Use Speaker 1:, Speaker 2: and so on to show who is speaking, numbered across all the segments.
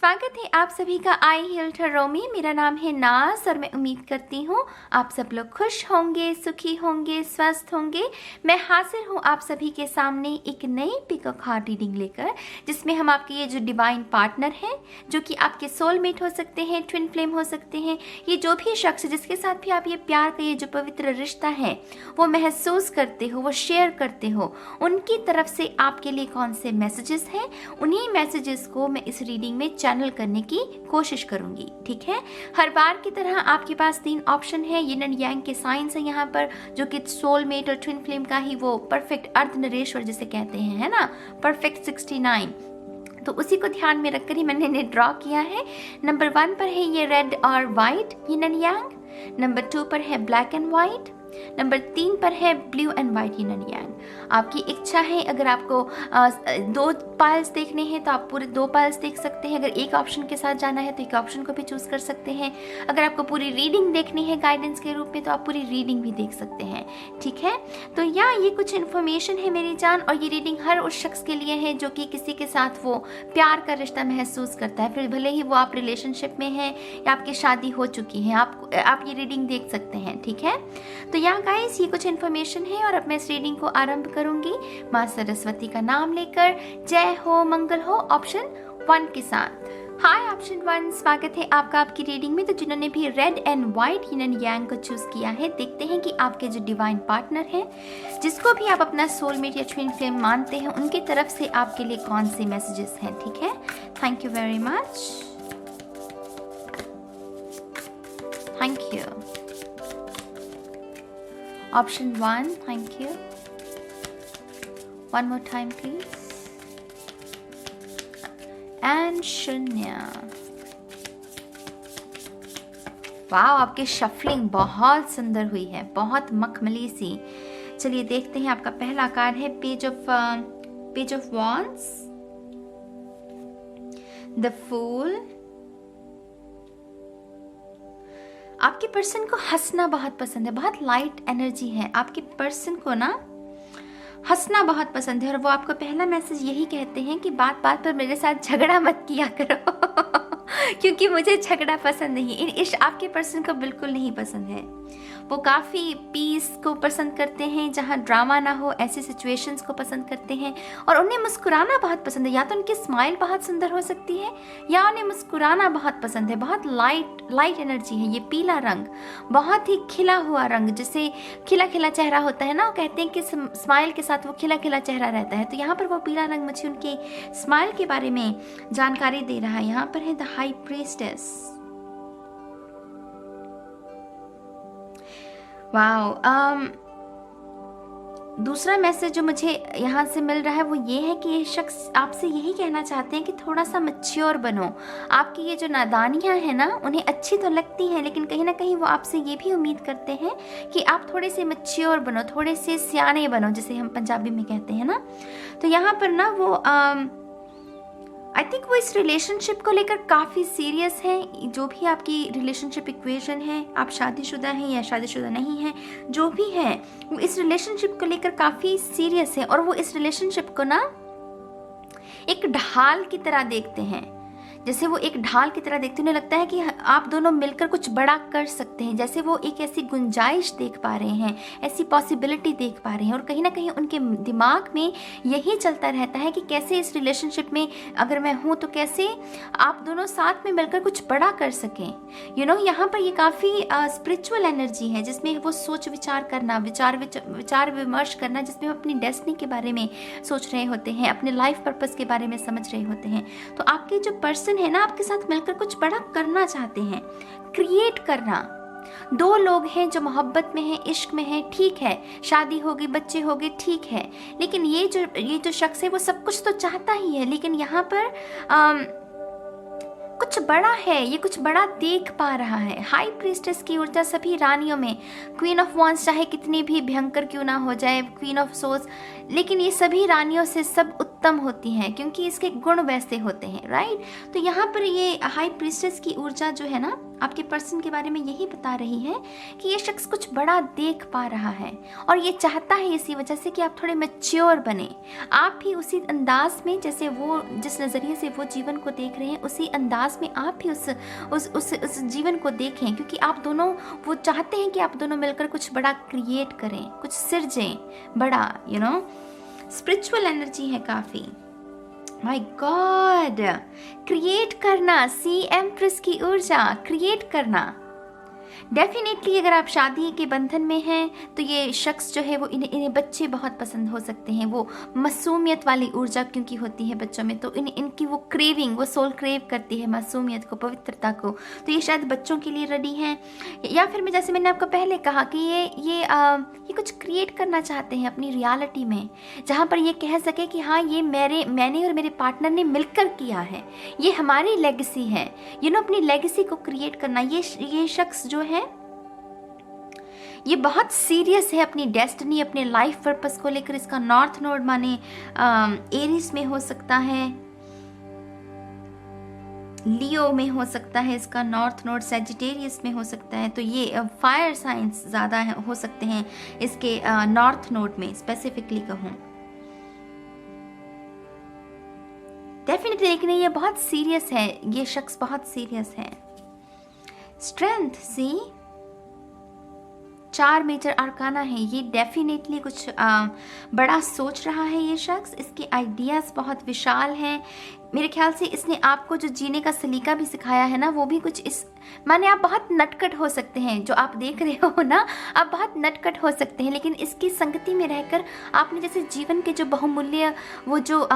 Speaker 1: स्वागत है आप सभी का आई हील टैरो में। मेरा नाम है नाज और मैं उम्मीद करती हूँ आप सब लोग खुश होंगे, सुखी होंगे, स्वस्थ होंगे। मैं हाजिर हूँ आप सभी के सामने एक नई पीकॉक हार्ट रीडिंग लेकर, जिसमें हम आपके ये जो डिवाइन पार्टनर हैं, जो कि आपके सोलमेट हो सकते हैं, ट्विन फ्लेम हो सकते हैं, ये जो भी शख्स जिसके साथ भी आप ये प्यार का ये जो पवित्र रिश्ता है वो महसूस करते हो, वो शेयर करते हो, उनकी तरफ से आपके लिए कौन से मैसेजेस हैं, उन्हीं मैसेजेस को मैं इस रीडिंग में चैनल करने की कोशिश करूंगी। ठीक है, हर बार की तरह आपके पास 3 ऑप्शन है, यिन एंड यांग के साइंस है यहाँ पर, जो कि सोलमेट और ट्विन फ्लेम का ही वो परफेक्ट अर्धनरेश्वर जिसे कहते हैं, है ना, परफेक्ट 69। तो उसी को ध्यान में रखकर ही मैंने इन्हें ड्रॉ किया है। नंबर 1 पर है ये रेड और white yin and yang, number 2 पर है ब्लैक एंड वाइट, नंबर 3 पर है blue and white yin and yang. आपकी इच्छा है, अगर आपको 2 पाइल्स देखने हैं तो आप पूरे 2 पाइल्स देख सकते हैं। अगर एक ऑप्शन के साथ जाना है तो एक ऑप्शन को भी चूज कर सकते हैं। अगर आपको पूरी रीडिंग देखनी है गाइडेंस के रूप में तो आप पूरी रीडिंग भी देख सकते हैं। ठीक है, तो ये कुछ इन्फॉर्मेशन है मेरी जान, और ये रीडिंग हर उस शख्स के लिए है जो कि किसी के साथ वो प्यार का रिश्ता महसूस करता है, फिर भले ही वो आप रिलेशनशिप में हैं या आपकी शादी हो चुकी है, आप ये रीडिंग देख सकते हैं। ठीक है, तो गाइस, ये कुछ इन्फॉर्मेशन है और अब मैं इस रीडिंग को आरंभ करूंगी माँ सरस्वती का नाम लेकर। जय हो, मंगल हो, ऑप्शन 1 के साथ। हाय ऑप्शन 1, स्वागत है आपका आपकी रीडिंग में। तो जिन्होंने भी red and white yin and yang को चूज किया है, देखते हैं कि आपके जो डिवाइन पार्टनर है, जिसको भी आप अपना सोलमेट या ट्विन फ्लेम मानते हैं, उनकी तरफ से आपके लिए कौन से मैसेजेस हैं। ठीक है, thank you very much, thank you. Option 1, thank you. One more time, please. And शून्य। वाओ, आपकी शफलिंग बहुत सुंदर हुई है, बहुत मखमली सी। चलिए देखते हैं, आपका पहला कार्ड है page of wands, the fool. आपके पर्सन को हंसना बहुत पसंद है, बहुत लाइट एनर्जी है। आपके पर्सन को ना हंसना बहुत पसंद है, और वो आपको पहला मैसेज यही कहते हैं कि बात बात पर मेरे साथ झगड़ा मत किया करो क्योंकि मुझे झगड़ा पसंद नहीं। आपके पर्सन को बिल्कुल नहीं पसंद है। वो काफ़ी पीस को पसंद करते हैं, जहाँ ड्रामा ना हो, ऐसी सिचुएशंस को पसंद करते हैं, और उन्हें मुस्कुराना बहुत पसंद है। या तो उनकी स्माइल बहुत सुंदर हो सकती है, या उन्हें मुस्कुराना बहुत पसंद है। बहुत लाइट एनर्जी है। ये पीला रंग, बहुत ही खिला हुआ रंग, जिसे खिला खिला चेहरा होता है ना, वो कहते हैं कि स्माइल के साथ वो खिला खिला चेहरा रहता है। तो यहाँ पर वो पीला रंग मुझे उनके स्माइल के बारे में जानकारी दे रहा है। यहाँ पर है द हाई प्रीस्टेस। वाओ, दूसरा मैसेज जो मुझे यहाँ से मिल रहा है वो ये है कि ये शख्स आपसे यही कहना चाहते हैं कि थोड़ा सा मैच्योर बनो। आपकी ये जो नादानियाँ हैं ना, उन्हें अच्छी तो लगती हैं, लेकिन कहीं ना कहीं वो आपसे ये भी उम्मीद करते हैं कि आप थोड़े से मैच्योर बनो, थोड़े से सियाने बनो, जिसे हम पंजाबी में कहते हैं ना। तो यहाँ पर ना वो आई थिंक वो इस रिलेशनशिप को लेकर काफ़ी सीरियस है। जो भी आपकी रिलेशनशिप इक्वेशन है, आप शादीशुदा हैं या शादीशुदा नहीं हैं, जो भी है वो इस रिलेशनशिप को लेकर काफ़ी सीरियस है, और वो इस रिलेशनशिप को ना एक ढाल की तरह देखते हैं। जैसे वो एक ढाल की तरह देखते, उन्हें लगता है कि आप दोनों मिलकर कुछ बड़ा कर सकते हैं। जैसे वो एक ऐसी गुंजाइश देख पा रहे हैं, ऐसी पॉसिबिलिटी देख पा रहे हैं, और कहीं ना कहीं उनके दिमाग में यही चलता रहता है कि कैसे इस रिलेशनशिप में अगर मैं हूँ तो कैसे आप दोनों साथ में मिलकर कुछ बड़ा कर सकें। यहाँ पर ये काफ़ी स्पिरिचुअल एनर्जी है, जिसमें वो सोच विचार करना, विचार विमर्श करना, जिसमें हम अपनी डेस्टिनी के बारे में सोच रहे होते हैं, अपने लाइफ पर्पस के बारे में समझ रहे होते हैं। तो आपके जो पर्सन है ना, आपके साथ मिलकर कुछ बड़ा करना चाहते हैं, क्रिएट करना। 2 लोग हैं जो मोहब्बत में हैं, इश्क में हैं, ठीक है, शादी होगी, बच्चे होंगे, ठीक है, लेकिन ये जो शख्स है वो सब कुछ तो चाहता ही है, लेकिन यहाँ पर कुछ बड़ा है, ये कुछ बड़ा देख पा रहा है। हाई प्रीस्टेस की ऊर्जा सभी रानियों में, क्वीन ऑफ वॉन्ड्स चाहे कितनी भी भयंकर क्यों ना हो जाए, क्वीन ऑफ सोर्ड्स, लेकिन ये सभी रानियों से सब उत्तम होती हैं, क्योंकि इसके गुण वैसे होते हैं, राइट। तो यहाँ पर ये हाई प्रीस्टेस की ऊर्जा जो है ना, आपके पर्सन के बारे में यही बता रही है कि ये शख्स कुछ बड़ा देख पा रहा है और ये चाहता है इसी वजह से कि आप थोड़े मैच्योर बने। आप भी उसी अंदाज में, जैसे वो जिस नज़रिए से वो जीवन को देख रहे हैं, उसी अंदाज में आप भी उस जीवन को देखें, क्योंकि आप दोनों, वो चाहते हैं कि आप दोनों मिलकर कुछ बड़ा क्रिएट करें, कुछ सिरजें बड़ा, स्पिरिचुअल एनर्जी है काफ़ी। माय गॉड, क्रिएट करना, सी एम्प्रेस की ऊर्जा, क्रिएट करना। डेफिनेटली अगर आप शादी के बंधन में हैं तो ये शख्स जो है वो इन्हें बच्चे बहुत पसंद हो सकते हैं। वो मासूमियत वाली ऊर्जा क्योंकि होती है बच्चों में, तो इनकी वो क्रेविंग, वो सोल क्रेव करती है मासूमियत को, पवित्रता को। तो ये शायद बच्चों के लिए रेडी हैं, या फिर मैं जैसे मैंने आपको पहले कहा कि ये कुछ क्रिएट करना चाहते हैं अपनी रियलिटी में, जहाँ पर ये कह सके कि हाँ, ये मैंने और मेरे पार्टनर ने मिलकर किया है, ये हमारी लेगेसी है। अपनी लेगेसी को क्रिएट करना। ये शख्स जो है ये बहुत सीरियस है अपनी डेस्टिनी, अपने लाइफ पर्पस को लेकर। इसका नॉर्थ नोड माने एरीज में हो सकता है, लियो में हो सकता है, इसका नॉर्थ नोड सैजिटेरियस में हो सकता है। तो ये फायर साइंस ज़्यादा हो सकते हैं इसके नॉर्थ नोड में, स्पेसिफिकली कहूँ डेफिनेटली। लेकिन ये बहुत सीरियस है, ये शख्स बहुत सीरियस है। स्ट्रेंथ, सी 4 मेजर आर्काना है। ये डेफिनेटली कुछ बड़ा सोच रहा है ये शख्स। इसके आइडियाज़ बहुत विशाल हैं। मेरे ख्याल से इसने आपको जो जीने का सलीका भी सिखाया है ना, वो भी कुछ इस माने आप बहुत नटखट हो सकते हैं, जो आप देख रहे हो ना, आप बहुत नटखट हो सकते हैं, लेकिन इसकी संगति में रहकर आपने जैसे जीवन के जो बहुमूल्य वो जो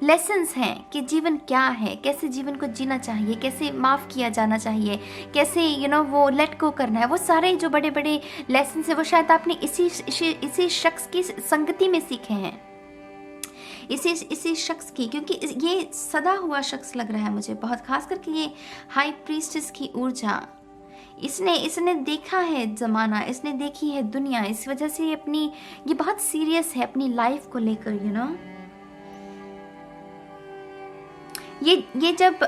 Speaker 1: लेसन्स हैं कि जीवन क्या है, कैसे जीवन को जीना चाहिए, कैसे माफ़ किया जाना चाहिए, कैसे वो लेट गो करना है, वो सारे जो बड़े बड़े लेसन्स हैं वो शायद आपने इसी शख्स की संगति में सीखे हैं, इसी शख्स की। क्योंकि ये सदा हुआ शख्स लग रहा है मुझे बहुत, खास करके ये हाई प्रीस्टेस की ऊर्जा। इसने देखा है ज़माना, इसने देखी है दुनिया, इस वजह से ये बहुत सीरियस है अपनी लाइफ को लेकर। ये जब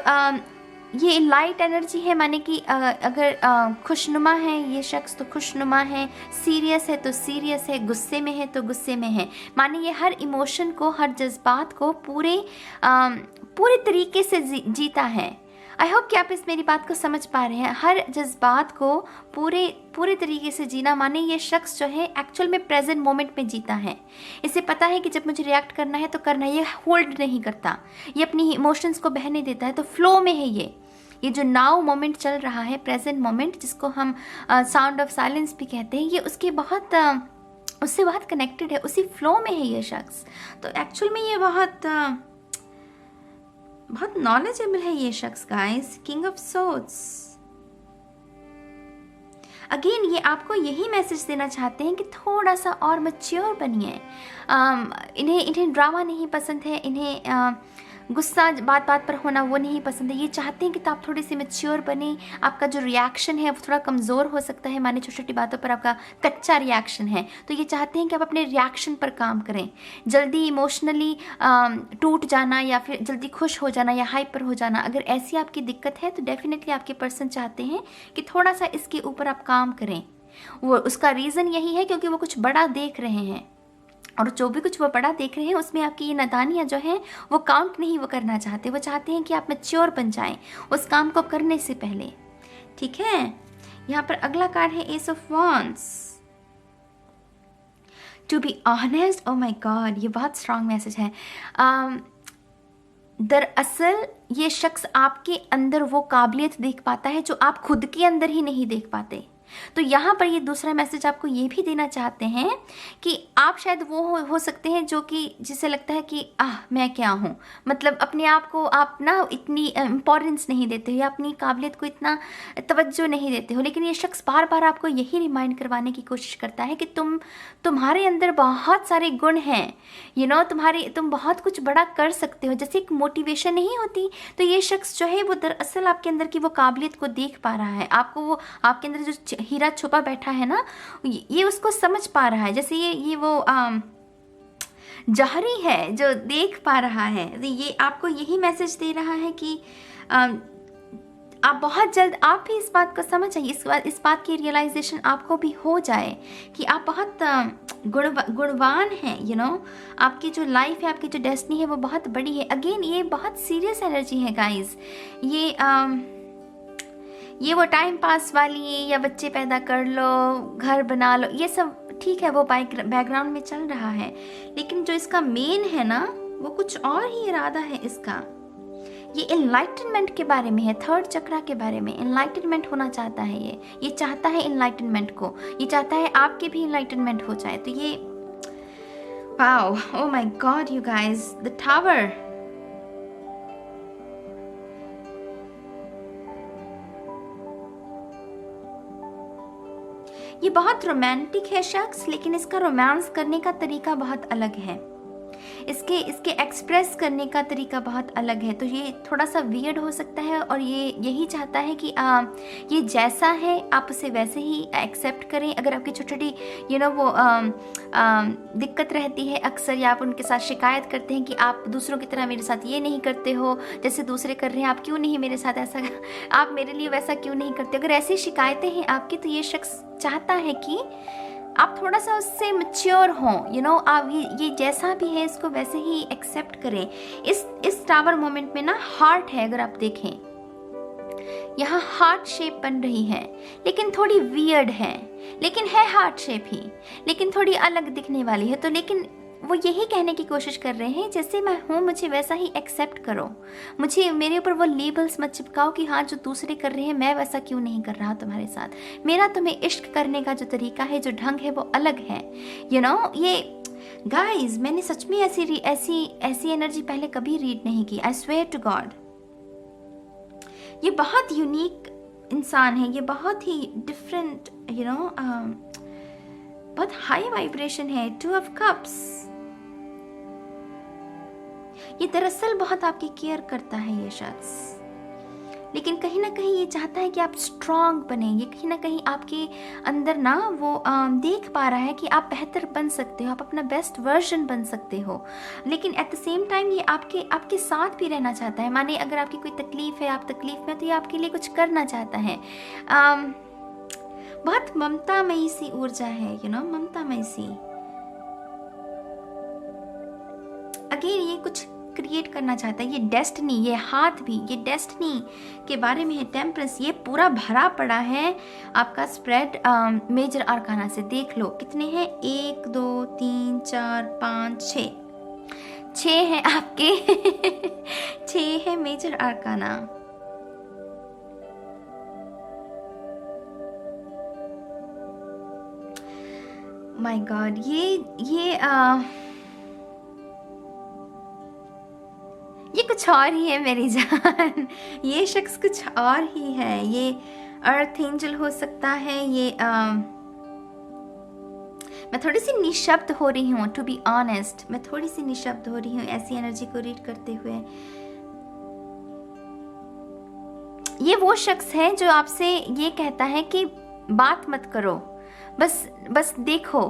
Speaker 1: ये लाइट एनर्जी है, माने कि अगर खुशनुमा है ये शख्स तो खुशनुमा है, सीरियस है तो सीरियस है, गुस्से में है तो गुस्से में है। माने ये हर इमोशन को, हर जज्बात को पूरे तरीके से जीता है। आई होप कि आप मेरी बात को समझ पा रहे हैं। हर जज्बात को पूरे तरीके से जीना, माने ये शख्स जो है एक्चुअल में प्रेजेंट मोमेंट में जीता है। इसे पता है कि जब मुझे रिएक्ट करना है तो करना है, ये होल्ड नहीं करता, ये अपनी इमोशंस को बहने देता है, तो फ्लो में है ये जो नाउ मोमेंट चल रहा है, प्रेजेंट मोमेंट, जिसको हम साउंड ऑफ साइलेंस भी कहते हैं, ये उसके उससे बहुत कनेक्टेड है, उसी फ्लो में है ये शख्स। तो एक्चुअल में ये बहुत नॉलेजेबल है ये शख्स guys. King of swords, again ये आपको यही मैसेज देना चाहते हैं कि थोड़ा सा और मैच्योर बनिए। इन्हें ड्रामा नहीं पसंद है, इन्हें गुस्सा बात बात पर होना वो नहीं पसंद है। ये चाहते हैं कि तो आप थोड़े से मैच्योर बने, आपका जो रिएक्शन है वो थोड़ा कमज़ोर हो सकता है, माने छोटी छोटी बातों पर आपका कच्चा रिएक्शन है, तो ये चाहते हैं कि आप अपने रिएक्शन पर काम करें। जल्दी इमोशनली टूट जाना या फिर जल्दी खुश हो जाना या हाइपर हो जाना, अगर ऐसी आपकी दिक्कत है तो डेफिनेटली आपके पर्सन चाहते हैं कि थोड़ा सा इसके ऊपर आप काम करें। वो उसका रीज़न यही है क्योंकि वो कुछ बड़ा देख रहे हैं, और जो भी कुछ वो बड़ा देख रहे हैं उसमें आपकी ये नादानियाँ जो हैं वो काउंट नहीं वो करना चाहते। वो चाहते हैं कि आप मैच्योर बन जाएं उस काम को करने से पहले, ठीक है। यहाँ पर अगला कार्ड है ace of wands. To be honest, oh my god, ये बहुत स्ट्रांग मैसेज है। दरअसल ये शख्स आपके अंदर वो काबिलियत देख पाता है जो आप खुद के अंदर ही नहीं देख पाते। तो यहाँ पर ये दूसरा मैसेज आपको ये भी देना चाहते हैं कि आप शायद वो हो सकते हैं जो कि जिसे लगता है कि मैं क्या हूँ, मतलब अपने आप को आप ना इतनी इम्पोर्टेंस नहीं देते हो या अपनी काबिलियत को इतना तवज्जो नहीं देते हो। लेकिन ये शख्स बार बार आपको यही रिमाइंड करवाने की कोशिश करता है कि तुम्हारे अंदर बहुत सारे गुण हैं, तुम बहुत कुछ बड़ा कर सकते हो। जैसे एक मोटिवेशन नहीं होती, तो ये शख्स जो है वो दरअसल आपके अंदर की वो काबिलियत को देख पा रहा है। आपको वो आपके अंदर जो हीरा छुपा बैठा है ना, ये उसको समझ पा रहा है। जैसे ये वो जौहरी है जो देख पा रहा है। तो ये आपको यही मैसेज दे रहा है कि आप बहुत जल्द आप भी इस बात को समझ जाइए, इस बात की रियलाइजेशन आपको भी हो जाए कि आप बहुत गुणवान हैं। यू नो, आपकी जो लाइफ है, आपकी जो डेस्टिनी है वो बहुत बड़ी है। अगेन ये बहुत सीरियस एनर्जी है गाइस। ये वो टाइम पास वाली या बच्चे पैदा कर लो, घर बना लो, ये सब ठीक है, वो बैकग्राउंड में चल रहा है, लेकिन जो इसका मेन है ना वो कुछ और ही इरादा है इसका। ये एनलाइटनमेंट के बारे में है, थर्ड चक्रा के बारे में एनलाइटनमेंट होना चाहता है। ये चाहता है एनलाइटनमेंट को, ये चाहता है आपके भी एनलाइटनमेंट हो जाए। तो ये wow, O my God you guys, the tower. ये बहुत रोमांटिक है शख्स, लेकिन इसका रोमांस करने का तरीका बहुत अलग है, इसके एक्सप्रेस करने का तरीका बहुत अलग है। तो ये थोड़ा सा वियर्ड हो सकता है, और ये यही चाहता है कि ये जैसा है आप उसे वैसे ही एक्सेप्ट करें। अगर आपकी छोटी छोटी वो दिक्कत रहती है अक्सर, या आप उनके साथ शिकायत करते हैं कि आप दूसरों की तरह मेरे साथ ये नहीं करते हो जैसे दूसरे कर रहे हैं, आप क्यों नहीं मेरे साथ ऐसा, आप मेरे लिए वैसा क्यों नहीं करते, अगर ऐसी शिकायतें हैं आपकी, तो ये शख्स चाहता है कि आप थोड़ा सा उससे मैच्योर हों। यू नो, आप ये जैसा भी है इसको वैसे ही एक्सेप्ट करें। इस टावर मोमेंट में ना हार्ट है, अगर आप देखें यहाँ हार्ट शेप बन रही है, लेकिन थोड़ी वियर्ड है, लेकिन है हार्ट शेप ही, लेकिन थोड़ी अलग दिखने वाली है। तो लेकिन वो यही कहने की कोशिश कर रहे हैं जैसे मैं हूँ मुझे वैसा ही एक्सेप्ट करो, मुझे मेरे ऊपर वो लेबल्स मत चिपकाओ कि हाँ जो दूसरे कर रहे हैं मैं वैसा क्यों नहीं कर रहा तुम्हारे साथ। मेरा तुम्हें इश्क करने का जो तरीका है, जो ढंग है, वो अलग है। यू नो, ये गाइज मैंने सच में ऐसी एनर्जी पहले कभी रीड नहीं की। आई स्वेयर टू गॉड, ये बहुत यूनिक इंसान है, ये बहुत ही डिफरेंट, यू नो, बहुत हाई वाइब्रेशन है। 2 ऑफ कप्स, ये दरअसल बहुत आपकी केयर करता है ये शख्स, लेकिन कहीं ना कहीं ये चाहता है कि आप स्ट्रांग बने। ये कहीं ना कहीं आपके अंदर ना वो देख पा रहा है कि आप बेहतर बन सकते हो, आप अपना बेस्ट वर्जन बन सकते हो, लेकिन एट द सेम टाइम ये आपके साथ भी रहना चाहता है। माने अगर आपकी कोई तकलीफ है, आप तकलीफ में, तो ये आपके लिए कुछ करना चाहता है। बहुत ममतामयी सी ऊर्जा है, यू नो, ममतामयी सी। अगेन ये कुछ क्रिएट करना चाहता है। ये डेस्टिनी, ये हाथ भी, ये डेस्टिनी के बारे में है। टेम्परेंस, ये पूरा भरा पड़ा है आपका स्प्रेड मेजर आर्काना से। देख लो कितने हैं, 1 2 3 4 5 6 हैं आपके 6 है मेजर आर्काना। माय गॉड, ये कुछ और ही है मेरी जान। ये शख्स कुछ और ही है। ये अर्थ एंजल हो सकता है। ये मैं थोड़ी सी निशब्द हो रही हूँ, टू बी ऑनेस्ट, मैं थोड़ी सी निशब्द हो रही हूँ ऐसी एनर्जी को रीड करते हुए। ये वो शख्स है जो आपसे ये कहता है कि बात मत करो, बस देखो,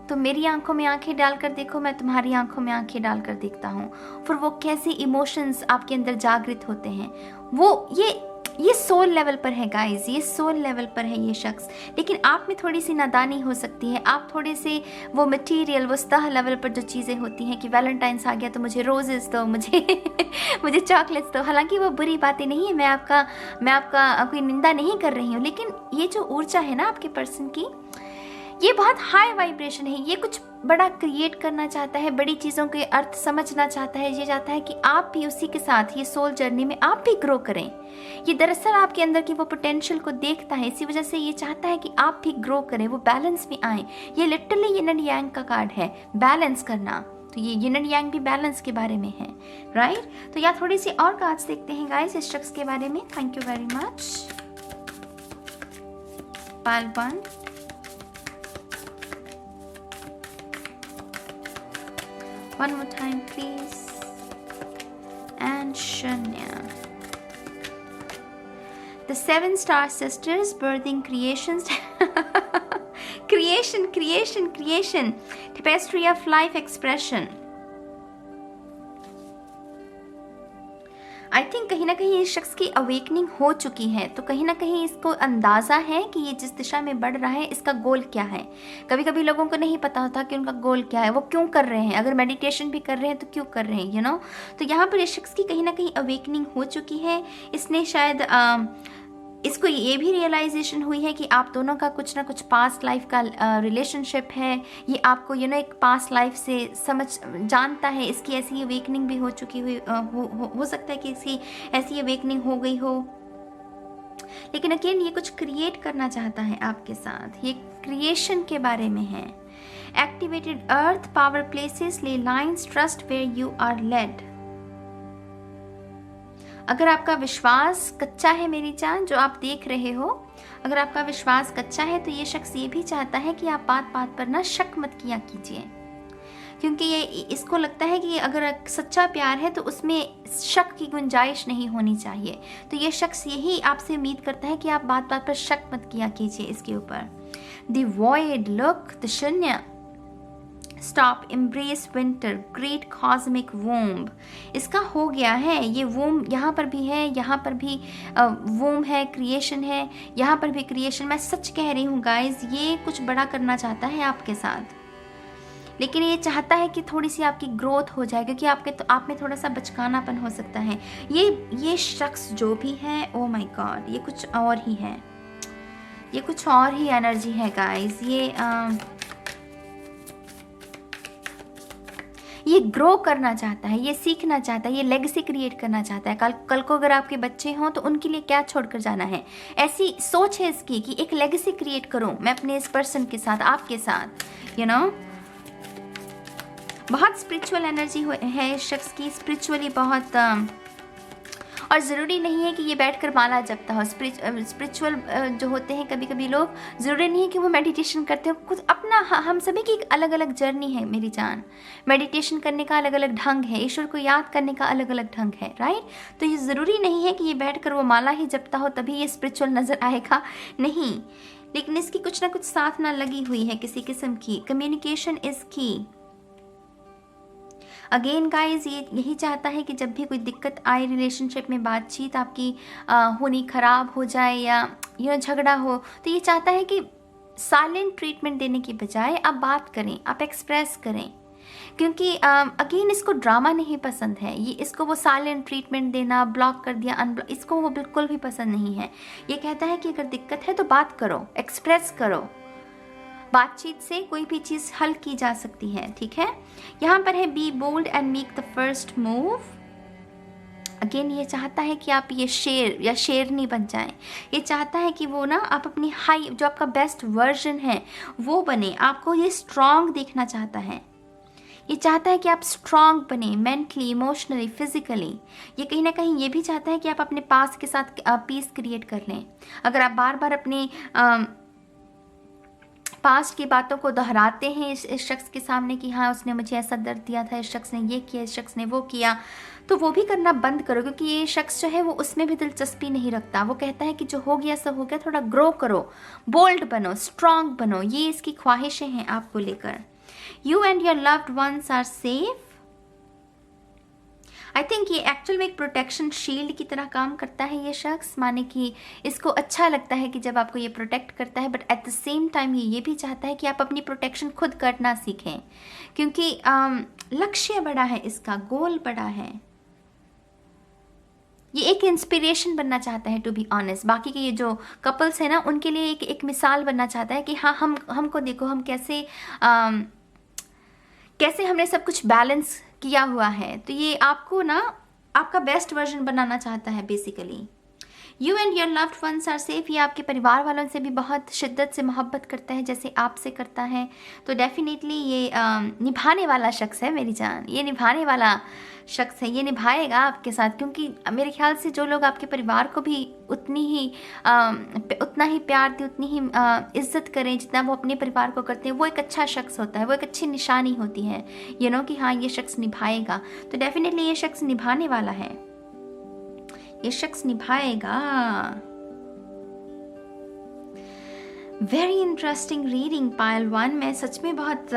Speaker 1: तो मेरी आंखों में आंखें डालकर देखो, मैं तुम्हारी आंखों में आंखें डालकर देखता हूँ। फिर वो कैसे इमोशंस आपके अंदर जागृत होते हैं, वो ये सोल लेवल पर है गाइस, ये सोल लेवल पर है ये शख्स। लेकिन आप में थोड़ी सी नादानी हो सकती है, आप थोड़े से वो मटेरियल, वो सतह लेवल पर जो चीज़ें होती हैं कि वैलेंटाइंस आ गया तो मुझे रोजेस दो, मुझे चॉकलेट्स दो। हालांकि वो बुरी बातें नहीं है, मैं आपका कोई निंदा नहीं कर रही हूँ, लेकिन ये जो ऊर्जा है ना आपके पर्सन की, ये बहुत हाई वाइब्रेशन है। ये कुछ बड़ा क्रिएट करना चाहता है, बड़ी चीज़ों के अर्थ समझना चाहता है। ये चाहता है कि आप भी उसी के साथ ये सोल जर्नी में आप भी ग्रो करें। ये दरअसल आपके अंदर की वो पोटेंशियल को देखता है, इसी वजह से ये चाहता है कि आप भी ग्रो करें, वो बैलेंस में आए। ये लिटरली यिन एंड यांग का कार्ड है, बैलेंस करना। तो ये यिन एंड यांग भी बैलेंस के बारे में है, राइट। तो या थोड़ी सी और कार्ड्स देखते हैं गाइस इस शख्स के बारे में। Thank you very much. Pal 1, one more time please, and Shanya. The 7 star sisters birthing creations creation tapestry of life expression. I think कहीं ना कहीं इस शख्स की अवेकनिंग हो चुकी है, तो कहीं ना कहीं इसको अंदाज़ा है कि ये जिस दिशा में बढ़ रहा है इसका गोल क्या है। कभी कभी लोगों को नहीं पता होता कि उनका गोल क्या है, वो क्यों कर रहे हैं, अगर मेडिटेशन भी कर रहे हैं तो क्यों कर रहे हैं, तो यहाँ पर इस शख्स की कहीं ना कहीं अवेकनिंग हो चुकी है। इसने शायद इसको ये भी रियलाइजेशन हुई है कि आप दोनों का कुछ ना कुछ पास्ट लाइफ का रिलेशनशिप है। ये आपको एक पास्ट लाइफ से समझ जानता है। इसकी ऐसी अवेकनिंग भी हो चुकी हुई हो सकता है कि इसकी ऐसी अवेकनिंग हो गई हो। लेकिन अगेन ये कुछ क्रिएट करना चाहता है आपके साथ, ये क्रिएशन के बारे में है। Activated earth power places ley lines trust where you are led. अगर आपका विश्वास कच्चा है मेरी जान, जो आप देख रहे हो, अगर आपका विश्वास कच्चा है तो ये शख्स ये भी चाहता है कि आप बात बात पर ना शक मत किया कीजिए, क्योंकि ये इसको लगता है कि अगर सच्चा प्यार है तो उसमें शक की गुंजाइश नहीं होनी चाहिए। तो ये शख्स यही आपसे उम्मीद करता है कि आप बात बात पर शक मत किया कीजिए इसके ऊपर। द वॉइड लुक, द शून्य, stop, embrace winter, great cosmic womb. इसका हो गया है, ये वोम यहाँ पर भी है, यहाँ पर भी वोम है, क्रिएशन है, यहाँ पर भी क्रिएशन। मैं सच कह रही हूँ गाइज, ये कुछ बड़ा करना चाहता है आपके साथ, लेकिन ये चाहता है कि थोड़ी सी आपकी ग्रोथ हो जाए, क्योंकि आप में थोड़ा सा बचकानापन हो सकता है। ये शख्स जो भी है, ओ माय गॉड, ये कुछ और ही है, ये कुछ और ही एनर्जी है गाइज। ये ग्रो करना चाहता है, ये सीखना चाहता है, ये लेगेसी क्रिएट करना चाहता है। कल को अगर आपके बच्चे हों तो उनके लिए क्या छोड़कर जाना है, ऐसी सोच है इसकी कि एक लेगेसी क्रिएट करूं मैं अपने इस पर्सन के साथ, आपके साथ। बहुत स्पिरिचुअल एनर्जी है इस शख्स की, स्पिरिचुअली बहुत। और ज़रूरी नहीं है कि ये बैठकर माला जपता हो। स्पिरिचुअल जो होते हैं कभी कभी लोग, ज़रूरी नहीं है कि वो मेडिटेशन करते हो। कुछ अपना, हम सभी की एक अलग अलग जर्नी है मेरी जान। मेडिटेशन करने का अलग अलग ढंग है, ईश्वर को याद करने का अलग अलग ढंग है, राइट। तो ये ज़रूरी नहीं है कि ये बैठकर वो माला ही जपता हो तभी ये स्पिरिचुअल नज़र आएगा, नहीं। लेकिन इसकी कुछ ना कुछ साधना लगी हुई है किसी किस्म की। कम्युनिकेशन इज़ की। अगेन गाइज, ये यही चाहता है कि जब भी कोई दिक्कत आए रिलेशनशिप में, बातचीत आपकी होनी ख़राब हो जाए या झगड़ा हो, तो ये चाहता है कि साइलेंट ट्रीटमेंट देने की बजाय आप बात करें, आप एक्सप्रेस करें। क्योंकि अगेन इसको ड्रामा नहीं पसंद है, ये इसको वो साइलेंट ट्रीटमेंट देना, ब्लॉक कर दिया, अनब्लॉक, इसको वो बिल्कुल भी पसंद नहीं है। ये कहता है कि अगर दिक्कत है तो बात करो, एक्सप्रेस करो। बातचीत से कोई भी चीज़ हल की जा सकती है, ठीक है। यहाँ पर है be bold and make the first move. Again ये चाहता है कि आप ये शेर या शेरनी बन जाएं। ये चाहता है कि वो ना आप अपनी हाई, जो आपका बेस्ट वर्जन है वो बने। आपको ये स्ट्रॉन्ग देखना चाहता है। ये चाहता है कि आप स्ट्रॉन्ग बने, मेंटली, इमोशनली, फिजिकली। ये कहीं ना कहीं ये भी चाहता है कि आप अपने पास के साथ पीस क्रिएट कर लें। अगर आप बार बार अपने पास्ट की बातों को दोहराते हैं इस शख्स के सामने कि हाँ उसने मुझे ऐसा दर्द दिया था, इस शख्स ने ये किया, इस शख्स ने वो किया, तो वो भी करना बंद करो। क्योंकि ये शख्स जो है वो उसमें भी दिलचस्पी नहीं रखता। वो कहता है कि जो हो गया सो हो गया, थोड़ा ग्रो करो, बोल्ड बनो, स्ट्रॉन्ग बनो। ये इसकी ख्वाहिशें हैं आपको लेकर। You and your loved ones are safe. I think ये एक्चुअल में एक प्रोटेक्शन शील्ड की तरह काम करता है ये शख्स। माने कि इसको अच्छा लगता है कि जब आपको ये प्रोटेक्ट करता है, but at the same time ये भी चाहता है कि आप अपनी प्रोटेक्शन खुद करना सीखें, क्योंकि लक्ष्य बड़ा है इसका, गोल बड़ा है। ये एक इंस्पिरेशन बनना चाहता है, टू बी ऑनेस्ट। बाकी के ये जो कपल्स हैं ना, उनके लिए एक मिसाल बनना चाहता है कि हाँ हमको देखो, हम कैसे हमने सब कुछ बैलेंस किया हुआ है। तो ये आपको ना आपका बेस्ट वर्जन बनाना चाहता है basically. You and your loved ones are safe. ये आपके परिवार वालों से भी बहुत शिद्दत से मोहब्बत करता है जैसे आपसे करता है। तो डेफिनेटली ये निभाने वाला शख्स है मेरी जान, ये निभाने वाला शख्स है, ये निभाएगा आपके साथ। क्योंकि मेरे ख्याल से जो लोग आपके परिवार को भी उतना ही प्यार दें, उतनी ही इज्जत करें जितना वो अपने परिवार को करते हैं, वो एक अच्छा शख्स होता है, वो एक अच्छी निशानी होती है कि हाँ ये शख्स निभाएगा। तो डेफिनेटली ये शख्स निभाने वाला है, ये शख्स निभाएगा। वेरी इंटरेस्टिंग रीडिंग पायल 1। मैं सच में बहुत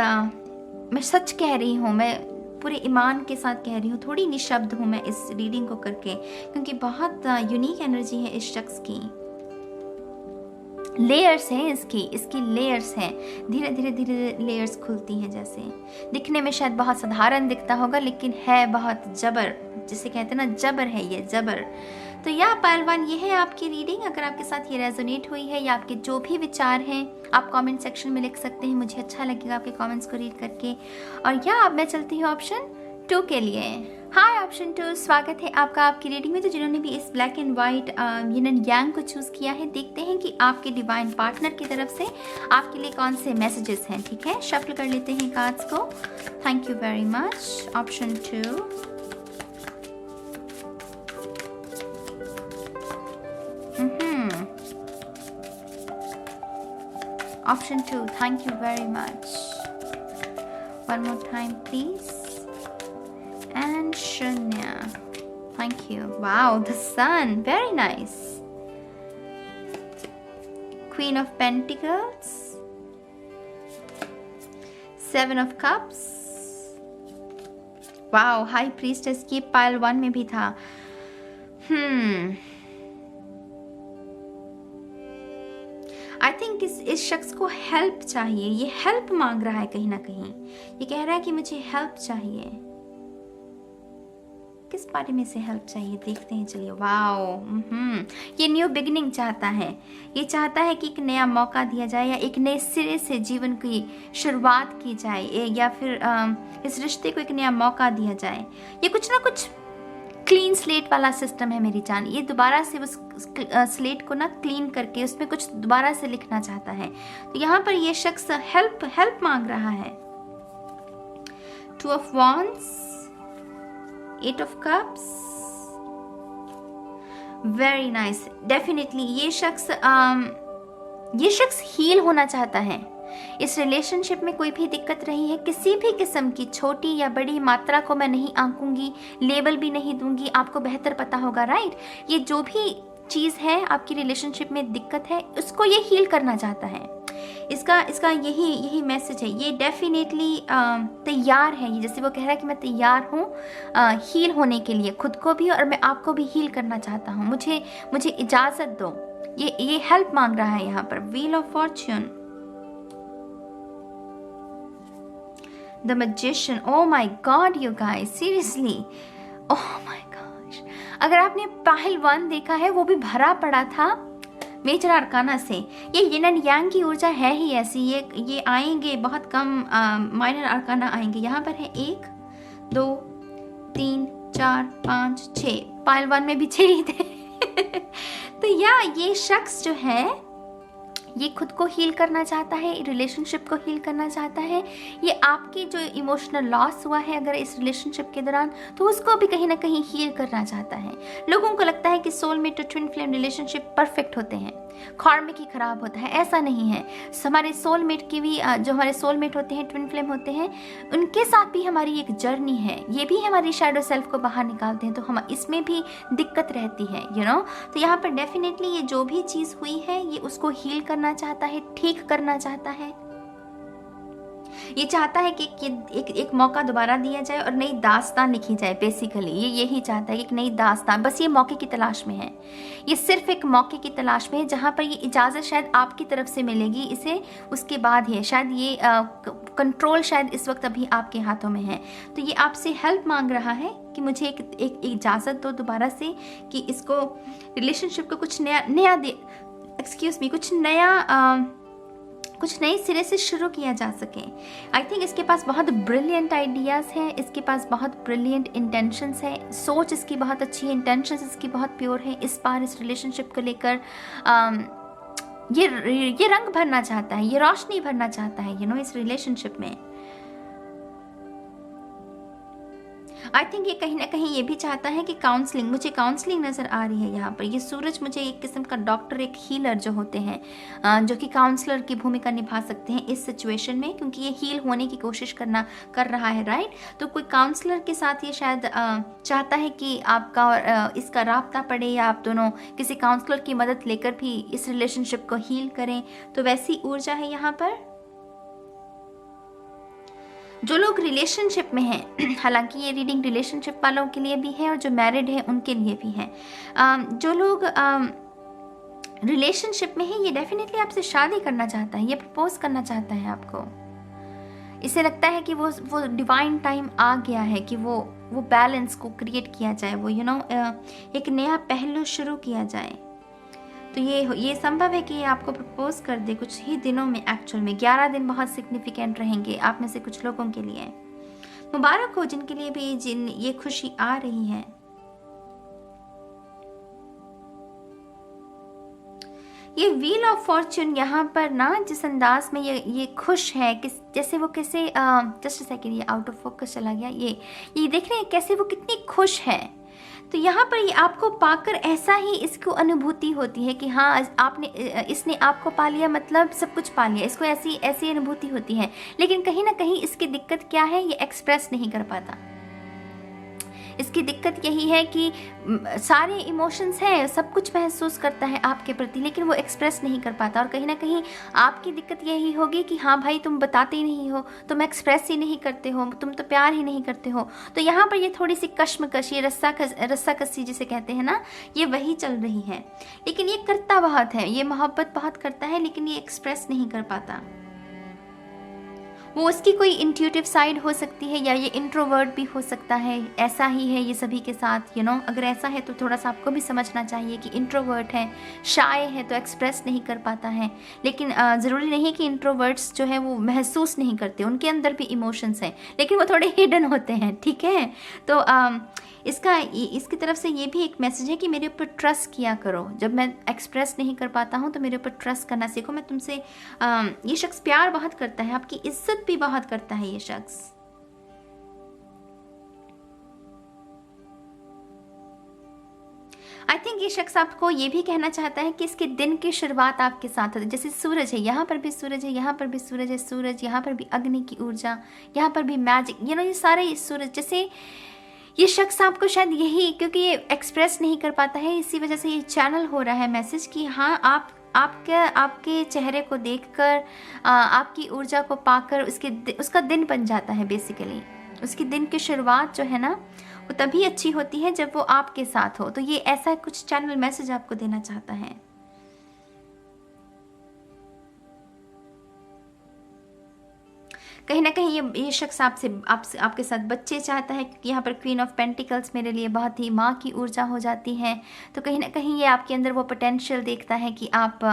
Speaker 1: मैं सच कह रही हूँ, मैं पूरे ईमान के साथ कह रही हूँ, थोड़ी निशब्द हूँ मैं इस रीडिंग को करके, क्योंकि बहुत यूनिक एनर्जी है इस शख्स की। लेयर्स हैं इसकी लेयर्स हैं, धीरे धीरे धीरे लेयर्स खुलती हैं। जैसे दिखने में शायद बहुत साधारण दिखता होगा, लेकिन है बहुत जबर, जिसे कहते हैं ना जबर है ये, जबर। तो या पहलवान, ये है आपकी रीडिंग। अगर आपके साथ ये रेजोनेट हुई है या आपके जो भी विचार हैं आप कमेंट सेक्शन में लिख सकते हैं, मुझे अच्छा लगेगा आपके कमेंट्स को रीड करके। और या अब मैं चलती हूँ ऑप्शन 2 के लिए। हाय ऑप्शन 2, स्वागत है आपका आपकी रीडिंग में। तो जिन्होंने भी इस black and white yin and yang को चूज़ किया है, देखते हैं कि आपके डिवाइन पार्टनर की तरफ से आपके लिए कौन से मैसेजेस हैं। ठीक है, शफल कर लेते हैं कार्ड्स को। Thank you very much option 2। Option 2, thank you very much. One more time, please. And Shunya, thank you. Wow, the sun, very nice. Queen of Pentacles, 7 of Cups. Wow, High Priestess की pile 1 में भी था। I think इस शख्स को help चाहिए, ये help मांग रहा है कहीं ना कहीं। ये कह रहा है कि मुझे हेल्प चाहिए। किस बारे में से हेल्प चाहिए देखते हैं, चलिए। वाओ, ये न्यू बिगिनिंग चाहता है। ये चाहता है कि एक नया मौका दिया जाए या एक नए सिरे से जीवन की शुरुआत की जाए, या फिर इस रिश्ते को एक नया मौका दिया जाए। ये कुछ ना कुछ क्लीन स्लेट वाला सिस्टम है मेरी जान। ये दोबारा से उस स्लेट को ना क्लीन करके उसमें कुछ दोबारा से लिखना चाहता है। तो यहाँ पर ये शख्स हेल्प मांग रहा है। 2 of Wands, 8 of Cups, very nice. Definitely ये शख्स हील होना चाहता है। इस रिलेशनशिप में कोई भी दिक्कत रही है, किसी भी किस्म की, छोटी या बड़ी मात्रा को मैं नहीं आंकूंगी, लेबल भी नहीं दूंगी, आपको बेहतर पता होगा, राइट। ये जो भी चीज़ है आपकी रिलेशनशिप में दिक्कत है, उसको ये हील करना चाहता है। इसका यही मैसेज है। ये डेफिनेटली तैयार है। ये जैसे वो कह रहा है कि मैं तैयार हूँ हील होने के लिए, खुद को भी और मैं आपको भी हील करना चाहता हूँ, मुझे इजाज़त दो। ये हेल्प मांग रहा है यहाँ पर। Wheel of Fortune, The Magician. Oh my God, you guys, seriously. Oh my gosh. अगर आपने पाहिल 1 देखा है, वो भी भरा पड़ा था मेजर आर्काना से। ये यिन एंड यांग की ऊर्जा है ही ऐसी। ये आएंगे, बहुत कम माइनर आर्काना आएंगे। यहाँ पर है 1 2 3 4 5 6। पाहिल 1 में भी 6 ही थे। तो ये शख्स जो है ये खुद को हील करना चाहता है, रिलेशनशिप को हील करना चाहता है। ये आपकी जो इमोशनल लॉस हुआ है अगर इस रिलेशनशिप के दौरान, तो उसको भी कहीं ना कहीं हील करना चाहता है। लोगों को लगता है कि सोलमेट और ट्विन फ्लेम रिलेशनशिप परफेक्ट होते हैं, कार्मिक ही खराब होता है। ऐसा नहीं है। हमारे सोलमेट की भी जो हमारे सोलमेट होते हैं, ट्विन फ्लेम होते हैं, उनके साथ भी हमारी एक जर्नी है। ये भी हमारी शैडो सेल्फ को बाहर निकालते हैं, तो हम इसमें भी दिक्कत रहती है, तो यहाँ पर डेफिनेटली ये जो भी चीज़ हुई है, ये उसको हील करना चाहता है, ठीक करना चाहता है। ये चाहता है कि एक मौका दोबारा दिया जाए और नई दास्तान लिखी जाए। बेसिकली ये यही चाहता है कि एक नई दास्तान, बस ये मौके की तलाश में है। ये सिर्फ एक मौके की तलाश में है जहाँ पर ये इजाज़त शायद आपकी तरफ से मिलेगी इसे, उसके बाद ही शायद ये कंट्रोल शायद इस वक्त अभी आपके हाथों में है। तो ये आपसे हेल्प मांग रहा है कि मुझे एक इजाज़त दो दोबारा से, कि इसको रिलेशनशिप को कुछ नया कुछ नए सिरे से शुरू किया जा सके। आई थिंक इसके पास बहुत ब्रिलियंट आइडियाज़ हैं, इसके पास बहुत ब्रिलियंट इंटेंशंस है, सोच इसकी बहुत अच्छी है, इंटेंशंस इसकी बहुत प्योर है। इस बार इस रिलेशनशिप को लेकर ये रंग भरना चाहता है, ये रोशनी भरना चाहता है इस रिलेशनशिप में। आई थिंक ये कहीं ना कहीं ये भी चाहता है कि काउंसलिंग, मुझे काउंसलिंग नज़र आ रही है यहाँ पर। ये सूरज मुझे एक किस्म का डॉक्टर, एक हीलर जो होते हैं, जो कि काउंसलर की भूमिका निभा सकते हैं इस सिचुएशन में, क्योंकि ये हील होने की कोशिश कर रहा है, राइट। तो कोई काउंसलर के साथ ये शायद चाहता है कि आपका और इसका राब्ता पड़े, या आप दोनों किसी काउंसलर की मदद लेकर भी इस रिलेशनशिप को हील करें। तो वैसी ऊर्जा है यहाँ पर। जो लोग रिलेशनशिप में हैं, हालांकि ये रीडिंग रिलेशनशिप वालों के लिए भी है और जो मैरिड है उनके लिए भी है। जो लोग रिलेशनशिप में है, ये डेफिनेटली आपसे शादी करना चाहता है, ये प्रपोज करना चाहता है आपको। इसे लगता है कि वो डिवाइन टाइम आ गया है कि वो बैलेंस को क्रिएट किया जाए, वो एक नया पहलू शुरू किया जाए। तो ये संभव है कि ये आपको प्रपोज कर दे कुछ ही दिनों में। एक्चुअल में 11 दिन बहुत सिग्निफिकेंट रहेंगे आप में से कुछ लोगों के लिए। मुबारक हो जिनके लिए भी ये खुशी आ रही है। ये व्हील ऑफ फॉर्च्यून यहाँ पर ना जिस अंदाज में ये खुश है, जैसे वो कैसे जस्ट सेकंड, ये आउट ऑफ फोकस चला गया। ये देख रहे हैं कैसे वो कितनी खुश है। तो यहाँ पर ये आपको पाकर ऐसा ही इसको अनुभूति होती है कि हाँ इसने आपको पा लिया, मतलब सब कुछ पा लिया। इसको ऐसी अनुभूति होती है। लेकिन कहीं ना कहीं इसकी दिक्कत क्या है, ये एक्सप्रेस नहीं कर पाता। इसकी दिक्कत यही है कि सारे इमोशंस हैं, सब कुछ महसूस करता है आपके प्रति, लेकिन वो एक्सप्रेस नहीं कर पाता। और कहीं ना कहीं आपकी दिक्कत यही होगी कि हाँ भाई तुम बताते ही नहीं हो, तुम एक्सप्रेस ही नहीं करते हो, तुम तो प्यार ही नहीं करते हो। तो यहाँ पर ये थोड़ी सी कश्मकश, ये रस्साकसी जिसे कहते हैं ना, ये वही चल रही है। लेकिन ये करता बहुत है, ये मोहब्बत बहुत करता है, लेकिन ये एक्सप्रेस नहीं कर पाता। वो उसकी कोई इंट्यूटिव साइड हो सकती है, या ये इंट्रोवर्ट भी हो सकता है। ऐसा ही है ये सभी के साथ, अगर ऐसा है तो थोड़ा सा आपको भी समझना चाहिए कि इंट्रोवर्ट है, शाय है, तो एक्सप्रेस नहीं कर पाता है। लेकिन ज़रूरी नहीं कि इंट्रोवर्ट्स जो है वो महसूस नहीं करते, उनके अंदर भी इमोशंस हैं, लेकिन वो थोड़े हिडन होते हैं, ठीक है। तो इसकी तरफ से ये भी एक मैसेज है कि मेरे ऊपर ट्रस्ट किया करो। जब मैं एक्सप्रेस नहीं कर पाता हूँ तो मेरे ऊपर ट्रस्ट करना सीखो। मैं तुमसे ये शख्स प्यार बहुत करता है, आपकी इज्जत भी बहुत करता है ये शख्स। आई थिंक ये शख्स आपको ये भी कहना चाहता है कि इसके दिन की शुरुआत आपके साथ होती है। जैसे सूरज है, यहाँ पर भी सूरज है, यहाँ पर भी सूरज है, सूरज यहाँ पर भी अग्नि की ऊर्जा, यहाँ पर भी मैजिक, ये सारे सूरज। जैसे ये शख्स आपको शायद यही, क्योंकि ये एक्सप्रेस नहीं कर पाता है, इसी वजह से ये चैनल हो रहा है मैसेज कि हाँ आपके चेहरे को देखकर, आपकी ऊर्जा को पाकर उसका दिन बन जाता है। बेसिकली उसकी दिन की शुरुआत जो है ना वो तभी अच्छी होती है जब वो आपके साथ हो। तो ये ऐसा कुछ चैनल मैसेज आपको देना चाहता है। कहीं ना कहीं ये शख्स आपके साथ बच्चे चाहता है, क्योंकि यहाँ पर क्वीन ऑफ पेंटिकल्स मेरे लिए बहुत ही माँ की ऊर्जा हो जाती है। तो कहीं ना कहीं ये आपके अंदर वो पोटेंशियल देखता है कि आप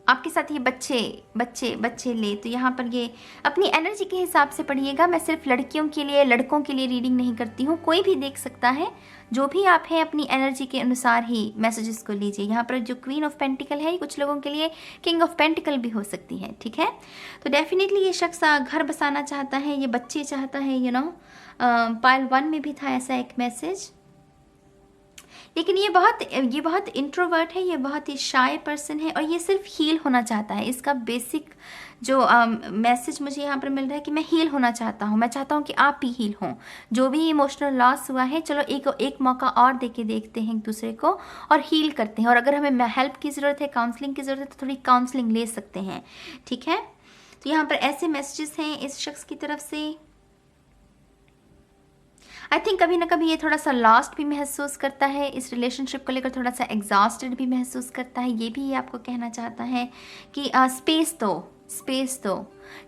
Speaker 1: आपके साथ ये बच्चे ले। तो यहाँ पर ये अपनी एनर्जी के हिसाब से पढ़िएगा। मैं सिर्फ लड़कियों के लिए, लड़कों के लिए रीडिंग नहीं करती हूँ, कोई भी देख सकता है। जो भी आप हैं अपनी एनर्जी के अनुसार ही मैसेजेस को लीजिए। यहाँ पर जो क्वीन ऑफ पेंटिकल है, कुछ लोगों के लिए किंग ऑफ पेंटिकल भी हो सकती है, ठीक है। तो डेफिनेटली ये शख्स घर बसाना चाहता है, ये बच्चे चाहता है, पाइल 1 में भी था ऐसा एक मैसेज। लेकिन ये बहुत इंट्रोवर्ट है, ये बहुत ही शाय पर्सन है, और ये सिर्फ हील होना चाहता है। इसका बेसिक जो मैसेज मुझे यहाँ पर मिल रहा है कि मैं हील होना चाहता हूँ, मैं चाहता हूँ कि आप भी हील हों। जो भी इमोशनल लॉस हुआ है, चलो एक मौका और देके देखते हैं एक दूसरे को और हील करते हैं। और अगर हमें हेल्प की ज़रूरत है, काउंसलिंग की ज़रूरत है, तो थोड़ी काउंसलिंग ले सकते हैं, ठीक है। तो यहाँ पर ऐसे मैसेजेस हैं इस शख्स की तरफ से। आई थिंक कभी ना कभी ये थोड़ा सा लॉस्ट भी महसूस करता है, इस रिलेशनशिप को लेकर थोड़ा सा एग्जॉस्टेड भी महसूस करता है। ये भी ये आपको कहना चाहता है कि स्पेस दो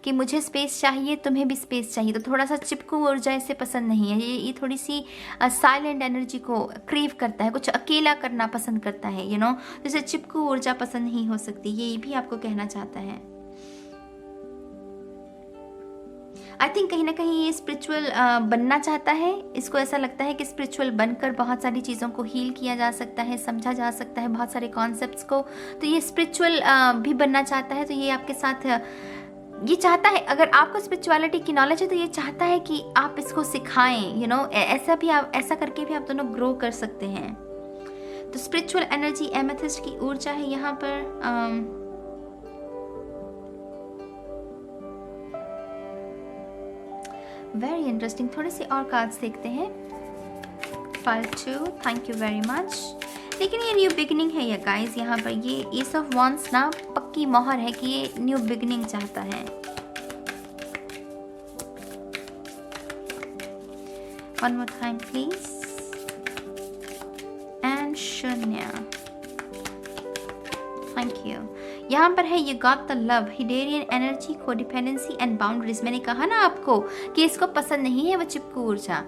Speaker 1: कि मुझे स्पेस चाहिए, तुम्हें भी स्पेस चाहिए। तो थोड़ा सा चिपकू ऊर्जा इसे पसंद नहीं है। ये थोड़ी सी साइलेंट एनर्जी को क्रेव करता है, कुछ अकेला करना पसंद करता है, जैसे चिपकू ऊर्जा पसंद नहीं हो सकती। ये भी आपको कहना चाहता है। आई थिंक कहीं ना कहीं ये स्पिरिचुअल बनना चाहता है। इसको ऐसा लगता है कि स्पिरिचुअल बनकर बहुत सारी चीज़ों को हील किया जा सकता है, समझा जा सकता है, बहुत सारे कॉन्सेप्ट्स को। तो ये स्पिरिचुअल भी बनना चाहता है। तो ये आपके साथ ये चाहता है, अगर आपको स्पिरिचुअलिटी की नॉलेज है तो ये चाहता है कि आप इसको सिखाएं। ऐसा करके भी आप दोनों ग्रो कर सकते हैं। तो स्पिरिचुअल एनर्जी एमेथिस्ट की ऊर्जा है यहाँ पर। Very interesting. थोड़े से और कार्ड्स देखते हैं। File 2, thank you very much. लेकिन ये न्यू बिगिनिंग है ये गाइस। यहाँ पर ये एस ऑफ वॉन्ड्स ना पक्की मोहर है कि ये न्यू बिगिनिंग चाहता है। One more time please. And शून्य, थैंक यू। यहाँ पर है ये गॉट द लव, हिडेरियन एनर्जी, कोडिपेंडेंसी एंड बाउंड्रीज। मैंने कहा ना आपको कि इसको पसंद नहीं है वो चिपकू ऊर्जा,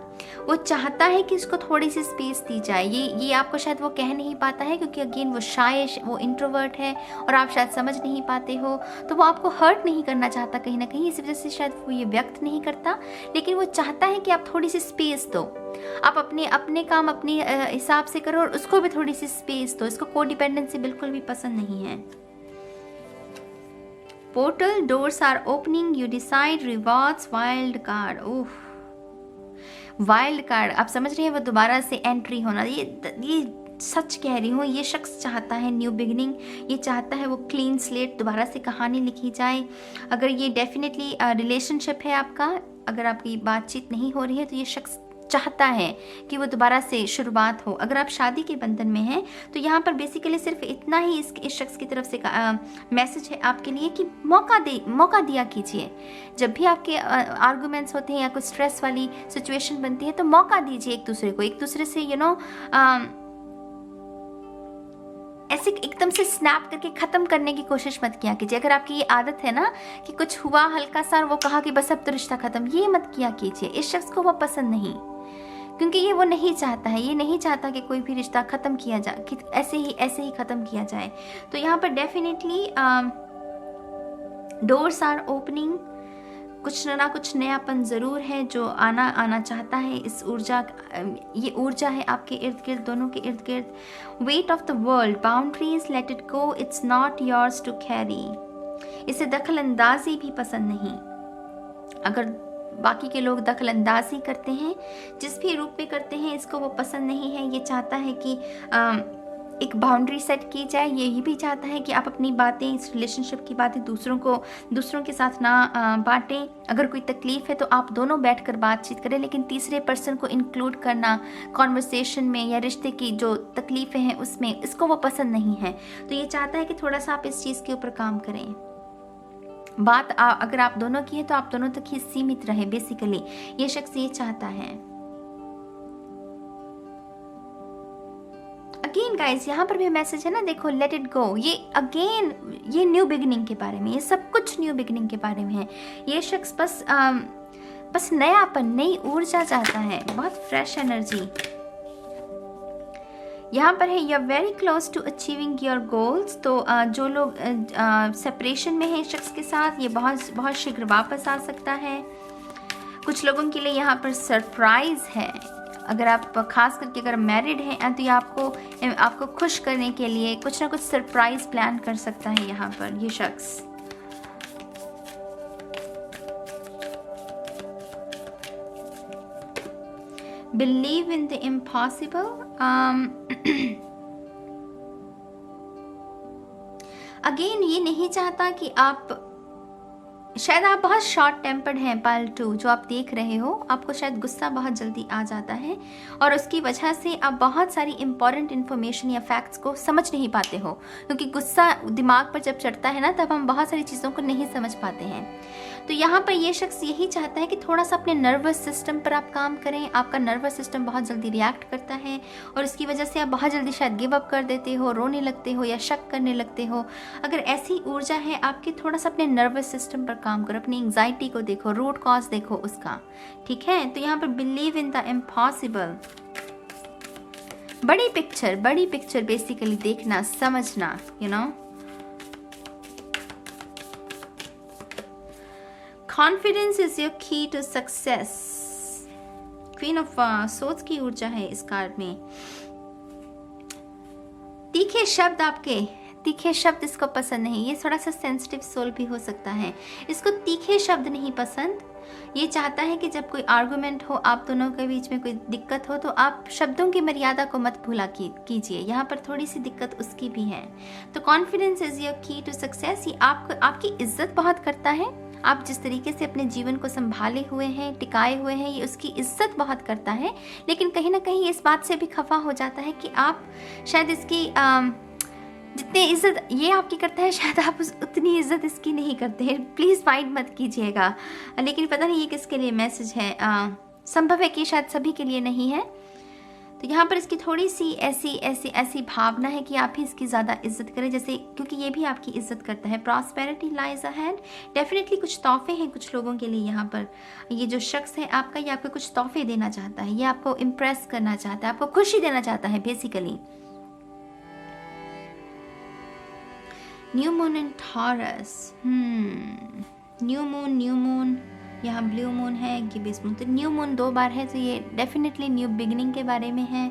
Speaker 1: वो चाहता है कि इसको थोड़ी सी स्पेस दी जाए। ये आपको शायद वो कह नहीं पाता है क्योंकि अगेन वो शाय, वो इंट्रोवर्ट है और आप शायद समझ नहीं पाते हो, तो वो आपको हर्ट नहीं करना चाहता कहीं ना कहीं, इस वजह से शायद वो ये व्यक्त नहीं करता। लेकिन वो चाहता है कि आप थोड़ी सी स्पेस दो, आप अपने काम अपने हिसाब से करो और उसको भी थोड़ी सी स्पेस दो। इसको कोडिपेंडेंसी बिल्कुल भी पसंद नहीं है। Portal doors are opening, you decide, rewards, wild card. Oh, wild card, आप समझ रहे हैं वो दोबारा से एंट्री होना। ये सच कह रही हूँ, ये शख्स चाहता है न्यू बिगिनिंग, ये चाहता है वो क्लीन स्लेट, दोबारा से कहानी लिखी जाए। अगर ये डेफिनेटली रिलेशनशिप है आपका, अगर आपकी बातचीत नहीं हो रही है तो ये शख्स चाहता है कि वो दोबारा से शुरुआत हो। अगर आप शादी के बंधन में हैं तो यहाँ पर बेसिकली सिर्फ इतना ही इस शख्स की तरफ से मैसेज है आपके लिए कि मौका दिया कीजिए। जब भी आपके आर्गुमेंट्स होते हैं या कोई स्ट्रेस वाली सिचुएशन बनती है तो मौका दीजिए एक दूसरे को, एक दूसरे से ऐसे एकदम से स्नैप करके ख़त्म करने की कोशिश मत किया कीजिए। अगर आपकी ये आदत है ना कि कुछ हुआ हल्का सा और वो कहा कि बस अब तो रिश्ता ख़त्म, ये मत किया कीजिए। इस शख्स को वो पसंद नहीं, क्योंकि ये वो नहीं चाहता है, ये नहीं चाहता कि कोई भी रिश्ता ख़त्म किया जाए, कि ऐसे ही ख़त्म किया जाए। तो यहाँ पर डेफिनेटली डोर्स आर ओपनिंग, कुछ ना कुछ नयापन ज़रूर है जो आना चाहता है। इस ऊर्जा, ये ऊर्जा है आपके इर्द गिर्द, दोनों के इर्द गिर्द। Weight of the world, boundaries, let it go, it's not yours to carry. इसे दखल अंदाजी भी पसंद नहीं। अगर बाकी के लोग दखल अंदाजी करते हैं, जिस भी रूप में करते हैं, इसको वो पसंद नहीं है। ये चाहता है कि एक बाउंड्री सेट की जाए। ये भी चाहता है कि आप अपनी बातें, इस रिलेशनशिप की बातें दूसरों के साथ ना बांटें। अगर कोई तकलीफ है तो आप दोनों बैठकर बातचीत करें, लेकिन तीसरे पर्सन को इंक्लूड करना कॉन्वर्सेशन में या रिश्ते की जो तकलीफ़ें हैं उसमें, इसको वो पसंद नहीं है। तो ये चाहता है कि थोड़ा सा आप इस चीज़ के ऊपर काम करें। बात अगर आप दोनों की है तो आप दोनों तक ही सीमित रहे। बेसिकली ये शख्स ये चाहता है। अगेन गाइस, यहाँ पर भी मैसेज है ना, देखो, लेट इट गो। ये अगेन ये न्यू बिगिनिंग के बारे में, ये सब कुछ न्यू बिगिनिंग के बारे में है। ये शख्स बस नयापन, नई ऊर्जा चाहता है, बहुत फ्रेश एनर्जी। यहाँ पर है you are very close to achieving your goals. तो जो लोग सेपरेशन में हैं इस शख्स के साथ, ये बहुत शीघ्र वापस आ सकता है। कुछ लोगों के लिए यहाँ पर सरप्राइज है। अगर आप खास करके अगर मैरिड हैं तो ये आपको खुश करने के लिए कुछ ना कुछ सरप्राइज प्लान कर सकता है यहाँ पर ये शख्स। Believe in the impossible. Again ये नहीं चाहता कि शायद आप बहुत शॉर्ट टेम्पर्ड हैं। पाल 2 जो आप देख रहे हो, आपको शायद गुस्सा बहुत जल्दी आ जाता है और उसकी वजह से आप बहुत सारी इंपॉर्टेंट इन्फॉर्मेशन या फैक्ट्स को समझ नहीं पाते हो, क्योंकि गुस्सा दिमाग पर जब चढ़ता है ना, तब हम बहुत सारी चीज़ों को नहीं समझ पाते हैं। तो यहाँ पर ये शख्स यही चाहता है कि थोड़ा सा अपने नर्वस सिस्टम पर आप काम करें। आपका नर्वस सिस्टम बहुत जल्दी रिएक्ट करता है और इसकी वजह से आप बहुत जल्दी शायद गिव अप कर देते हो, रोने लगते हो या शक करने लगते हो। अगर ऐसी ऊर्जा है आपकी, थोड़ा सा अपने नर्वस सिस्टम पर काम करो, अपनी एंग्जाइटी को देखो, रूट कॉज देखो उसका, ठीक है। तो यहाँ पर बिलीव इन द इम्पॉसिबल, बड़ी पिक्चर बेसिकली देखना, समझना, you know. Confidence is your key to success. Queen of swords की ऊर्जा है इस कार्ड में। तीखे शब्द इसको पसंद नहीं। ये थोड़ा सा सेंसिटिव सोल भी हो सकता है, इसको तीखे शब्द नहीं पसंद। ये चाहता है कि जब कोई आर्गुमेंट हो, आप दोनों के बीच में कोई दिक्कत हो, तो आप शब्दों की मर्यादा को मत भूला कीजिए। यहाँ पर थोड़ी सी दिक्कत उसकी भी है। तो confidence is your key to success. ये आपकी इज्जत बहुत करता है, आप जिस तरीके से अपने जीवन को संभाले हुए हैं, टिकाए हुए हैं, ये उसकी इज्जत बहुत करता है। लेकिन कहीं ना कहीं इस बात से भी खफा हो जाता है कि आप शायद इसकी जितनी इज्जत ये आपकी करता है, शायद आप उतनी इज्जत इसकी नहीं करते हैं। प्लीज़ माइंड मत कीजिएगा। लेकिन पता नहीं ये किसके लिए मैसेज है, संभव है कि शायद सभी के लिए नहीं है। तो यहाँ पर इसकी थोड़ी सी ऐसी भावना है कि आप ही इसकी ज़्यादा इज्जत करें, जैसे क्योंकि ये भी आपकी इज्जत करता है। प्रॉस्पेरिटी लाइज अहेड, डेफिनेटली कुछ तोहफे हैं कुछ लोगों के लिए। यहाँ पर ये जो शख्स है आपका, ये आपको कुछ तोहफे देना चाहता है, ये आपको इम्प्रेस करना चाहता है, आपको खुशी देना चाहता है basically. New moon in taurus, new moon, यहाँ ब्लू मून है, गिबिस मून। तो न्यू मून 2 बार है, तो ये डेफिनेटली न्यू बिगिनिंग के बारे में है।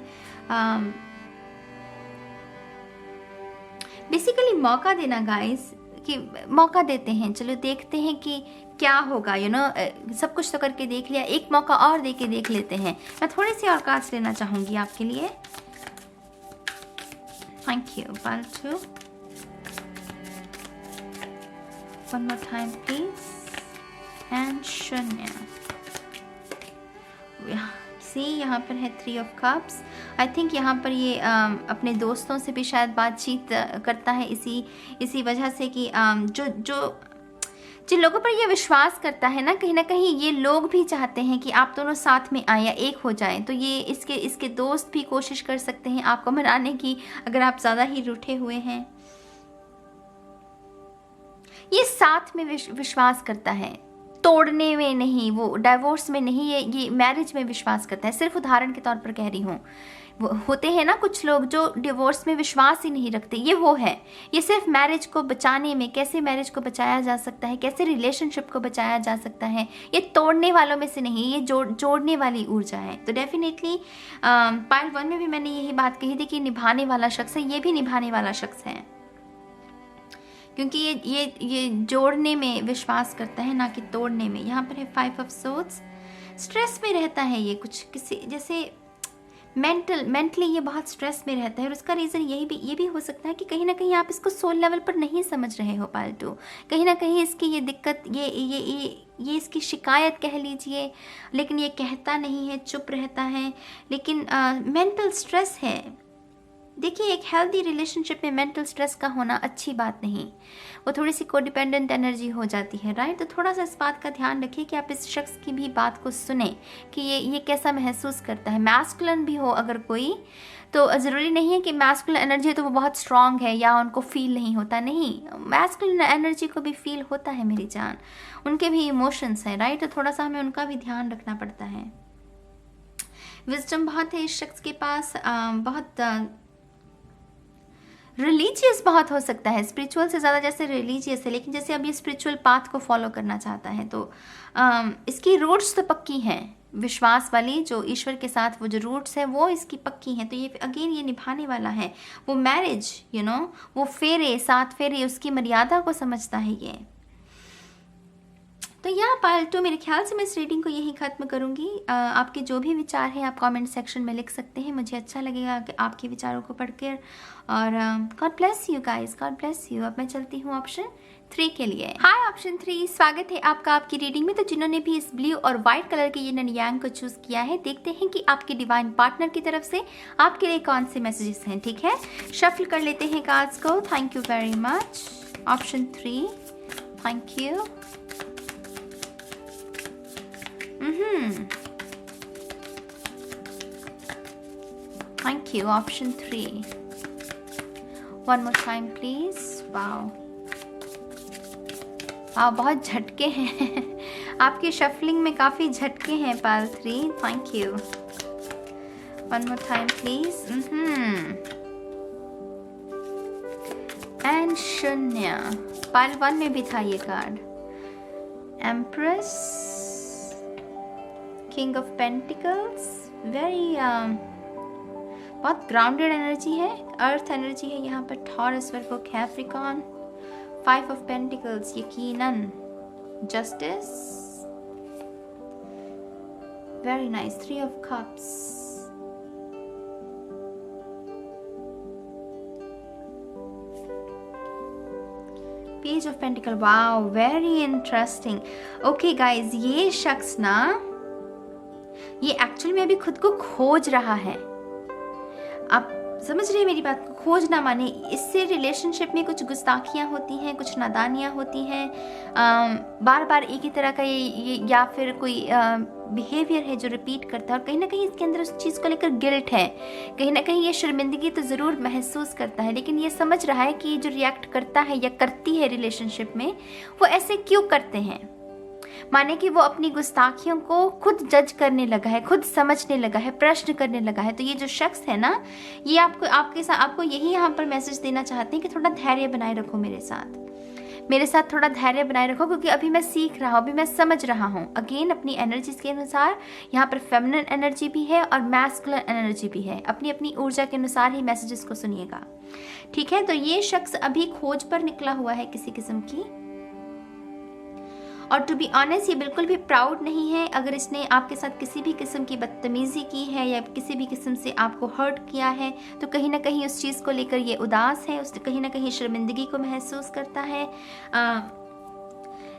Speaker 1: बेसिकली मौका देना गाइस, कि मौका देते हैं, चलो देखते हैं कि क्या होगा, सब कुछ तो करके देख लिया, एक मौका और दे के देख लेते हैं। मैं थोड़ी सी और कार्ड्स लेना चाहूँगी आपके लिए। Thank you. Part 2, one more time please, and शून्य। सी यहाँ पर है 3 ऑफ कप्स। आई थिंक यहाँ पर ये अपने दोस्तों से भी शायद बातचीत करता है इसी वजह से कि जिन लोगों पर ये विश्वास करता है ना कहीं ये लोग भी चाहते हैं कि आप दोनों साथ में आए या एक हो जाएं। तो ये इसके दोस्त भी कोशिश कर सकते हैं आपको मनाने की, अगर आप ज़्यादा ही रूठे हुए हैं। ये साथ में विश्वास करता है, तोड़ने में नहीं, वो डाइवोर्स में नहीं, ये मैरिज में विश्वास करता है। सिर्फ उदाहरण के तौर पर कह रही हूँ। वो होते हैं ना कुछ लोग जो डिवोर्स में विश्वास ही नहीं रखते, ये वो है। ये सिर्फ मैरिज को बचाने में, कैसे मैरिज को बचाया जा सकता है, कैसे रिलेशनशिप को बचाया जा सकता है, ये तोड़ने वालों में से नहीं, ये जोड़ने वाली ऊर्जा है। तो डेफिनेटली पार्ट 1 में भी मैंने यही बात कही थी कि निभाने वाला शख्स है, ये भी निभाने वाला शख्स है, क्योंकि ये जोड़ने में विश्वास करता है, ना कि तोड़ने में। यहाँ पर है 5 ऑफ सोर्ड्स। स्ट्रेस में रहता है ये, कुछ किसी जैसे मेंटली ये बहुत स्ट्रेस में रहता है। और उसका रीज़न ये भी हो सकता है कि कहीं ना कहीं आप इसको सोल लेवल पर नहीं समझ रहे हो पाल्टू। कहीं ना कहीं इसकी ये दिक्कत, ये इसकी शिकायत कह लीजिए, लेकिन ये कहता नहीं है, चुप रहता है। लेकिन मेंटल स्ट्रेस है। देखिए, एक हेल्दी रिलेशनशिप में मेंटल स्ट्रेस का होना अच्छी बात नहीं, वो थोड़ी सी कोडिपेंडेंट एनर्जी हो जाती है, राइट। तो थोड़ा सा इस बात का ध्यान रखिए कि आप इस शख्स की भी बात को सुने कि ये कैसा महसूस करता है। मैस्कुलिन भी हो अगर कोई, तो ज़रूरी नहीं है कि मैस्कुलिन एनर्जी है तो वो बहुत स्ट्रांग है या उनको फील नहीं होता, नहीं, मैस्कुलिन एनर्जी को भी फील होता है मेरी जान, उनके भी इमोशंस हैं, राइट। तो थोड़ा सा हमें उनका भी ध्यान रखना पड़ता है। विजडम बहुत है इस शख्स के पास, बहुत रिलीजियस बहुत हो सकता है, स्पिरिचुअल से ज़्यादा जैसे रिलीजियस है, लेकिन जैसे अब ये स्पिरिचुअल पाथ को फॉलो करना चाहता है। तो इसकी रूट्स तो पक्की हैं, विश्वास वाली जो ईश्वर के साथ वो जो रूट्स है वो इसकी पक्की हैं। तो ये अगेन ये निभाने वाला है। वो मैरिज वो फेरे, 7 फेरे, उसकी मर्यादा को समझता है ये। तो यहाँ पाल्टू, मेरे ख्याल से मैं इस रीडिंग को यहीं ख़त्म करूँगी। आपके जो भी विचार हैं आप कमेंट सेक्शन में लिख सकते हैं, मुझे अच्छा लगेगा कि आपके विचारों को पढ़कर। और God bless you guys, God bless you. अब मैं चलती हूँ ऑप्शन 3 के लिए। हाय ऑप्शन 3, स्वागत है आपका आपकी रीडिंग में। तो जिन्होंने भी इस ब्लू और व्हाइट कलर के ये यांग को चूज़ किया है, देखते हैं कि आपके डिवाइन पार्टनर की तरफ से आपके लिए कौन से मैसेजेस हैं। ठीक है, शफल कर लेते हैं कार्ड्स को। Thank you very much option 3, thank you. Thank you, option 3. One more time, please. Wow. बहुत झटके हैं आपकी शफलिंग में, काफ़ी झटके हैं पाल 3. Thank you. One more time, please. And शून्य, पाल 1 में भी था ये card. Empress, King of Pentacles, very बहुत ग्राउंडेड एनर्जी है, अर्थ एनर्जी है यहाँ पर। Taurus, Virgo, Capricorn, 5 of pentacles, यकीनन justice, very nice, 3 of cups, page of pentacle, wow very interesting. Okay guys, ये शख्स ना, ये एक्चुअली में अभी खुद को खोज रहा है। आप समझ रहे हैं मेरी बात को? खोजना माने इससे रिलेशनशिप में कुछ गुस्ताखियाँ होती हैं, कुछ नादानियाँ होती हैं, बार बार एक ही तरह का ये या फिर कोई बिहेवियर है जो रिपीट करता है, और कहीं ना कहीं इसके अंदर उस चीज़ को लेकर गिल्ट है, कहीं ना कहीं ये शर्मिंदगी तो ज़रूर महसूस करता है, लेकिन ये समझ रहा है कि जो रिएक्ट करता है या करती है रिलेशनशिप में, वो ऐसे क्यों करते हैं। माने कि वो अपनी गुस्ताखियों को खुद जज करने लगा है, खुद समझने लगा है, प्रश्न करने लगा है। तो ये जो शख्स है ना, ये आपको यही यहाँ पर मैसेज देना चाहते हैं कि थोड़ा धैर्य बनाए रखो मेरे साथ थोड़ा धैर्य बनाए रखो, क्योंकि अभी मैं सीख रहा हूँ, अभी मैं समझ रहा हूँ। अगेन अपनी एनर्जीज के अनुसार यहाँ पर फेमिनिन एनर्जी भी है और मैस्कुलिन एनर्जी भी है, अपनी अपनी ऊर्जा के अनुसार ही मैसेजेस को सुनिएगा, ठीक है। तो ये शख्स अभी खोज पर निकला हुआ है किसी किस्म की, और टू बी ऑनेस्ट ये बिल्कुल भी प्राउड नहीं है। अगर इसने आपके साथ किसी भी किस्म की बदतमीजी की है या किसी भी किस्म से आपको हर्ट किया है, तो कहीं ना कहीं उस चीज़ को लेकर ये उदास है, उस कहीं ना कहीं शर्मिंदगी को महसूस करता है,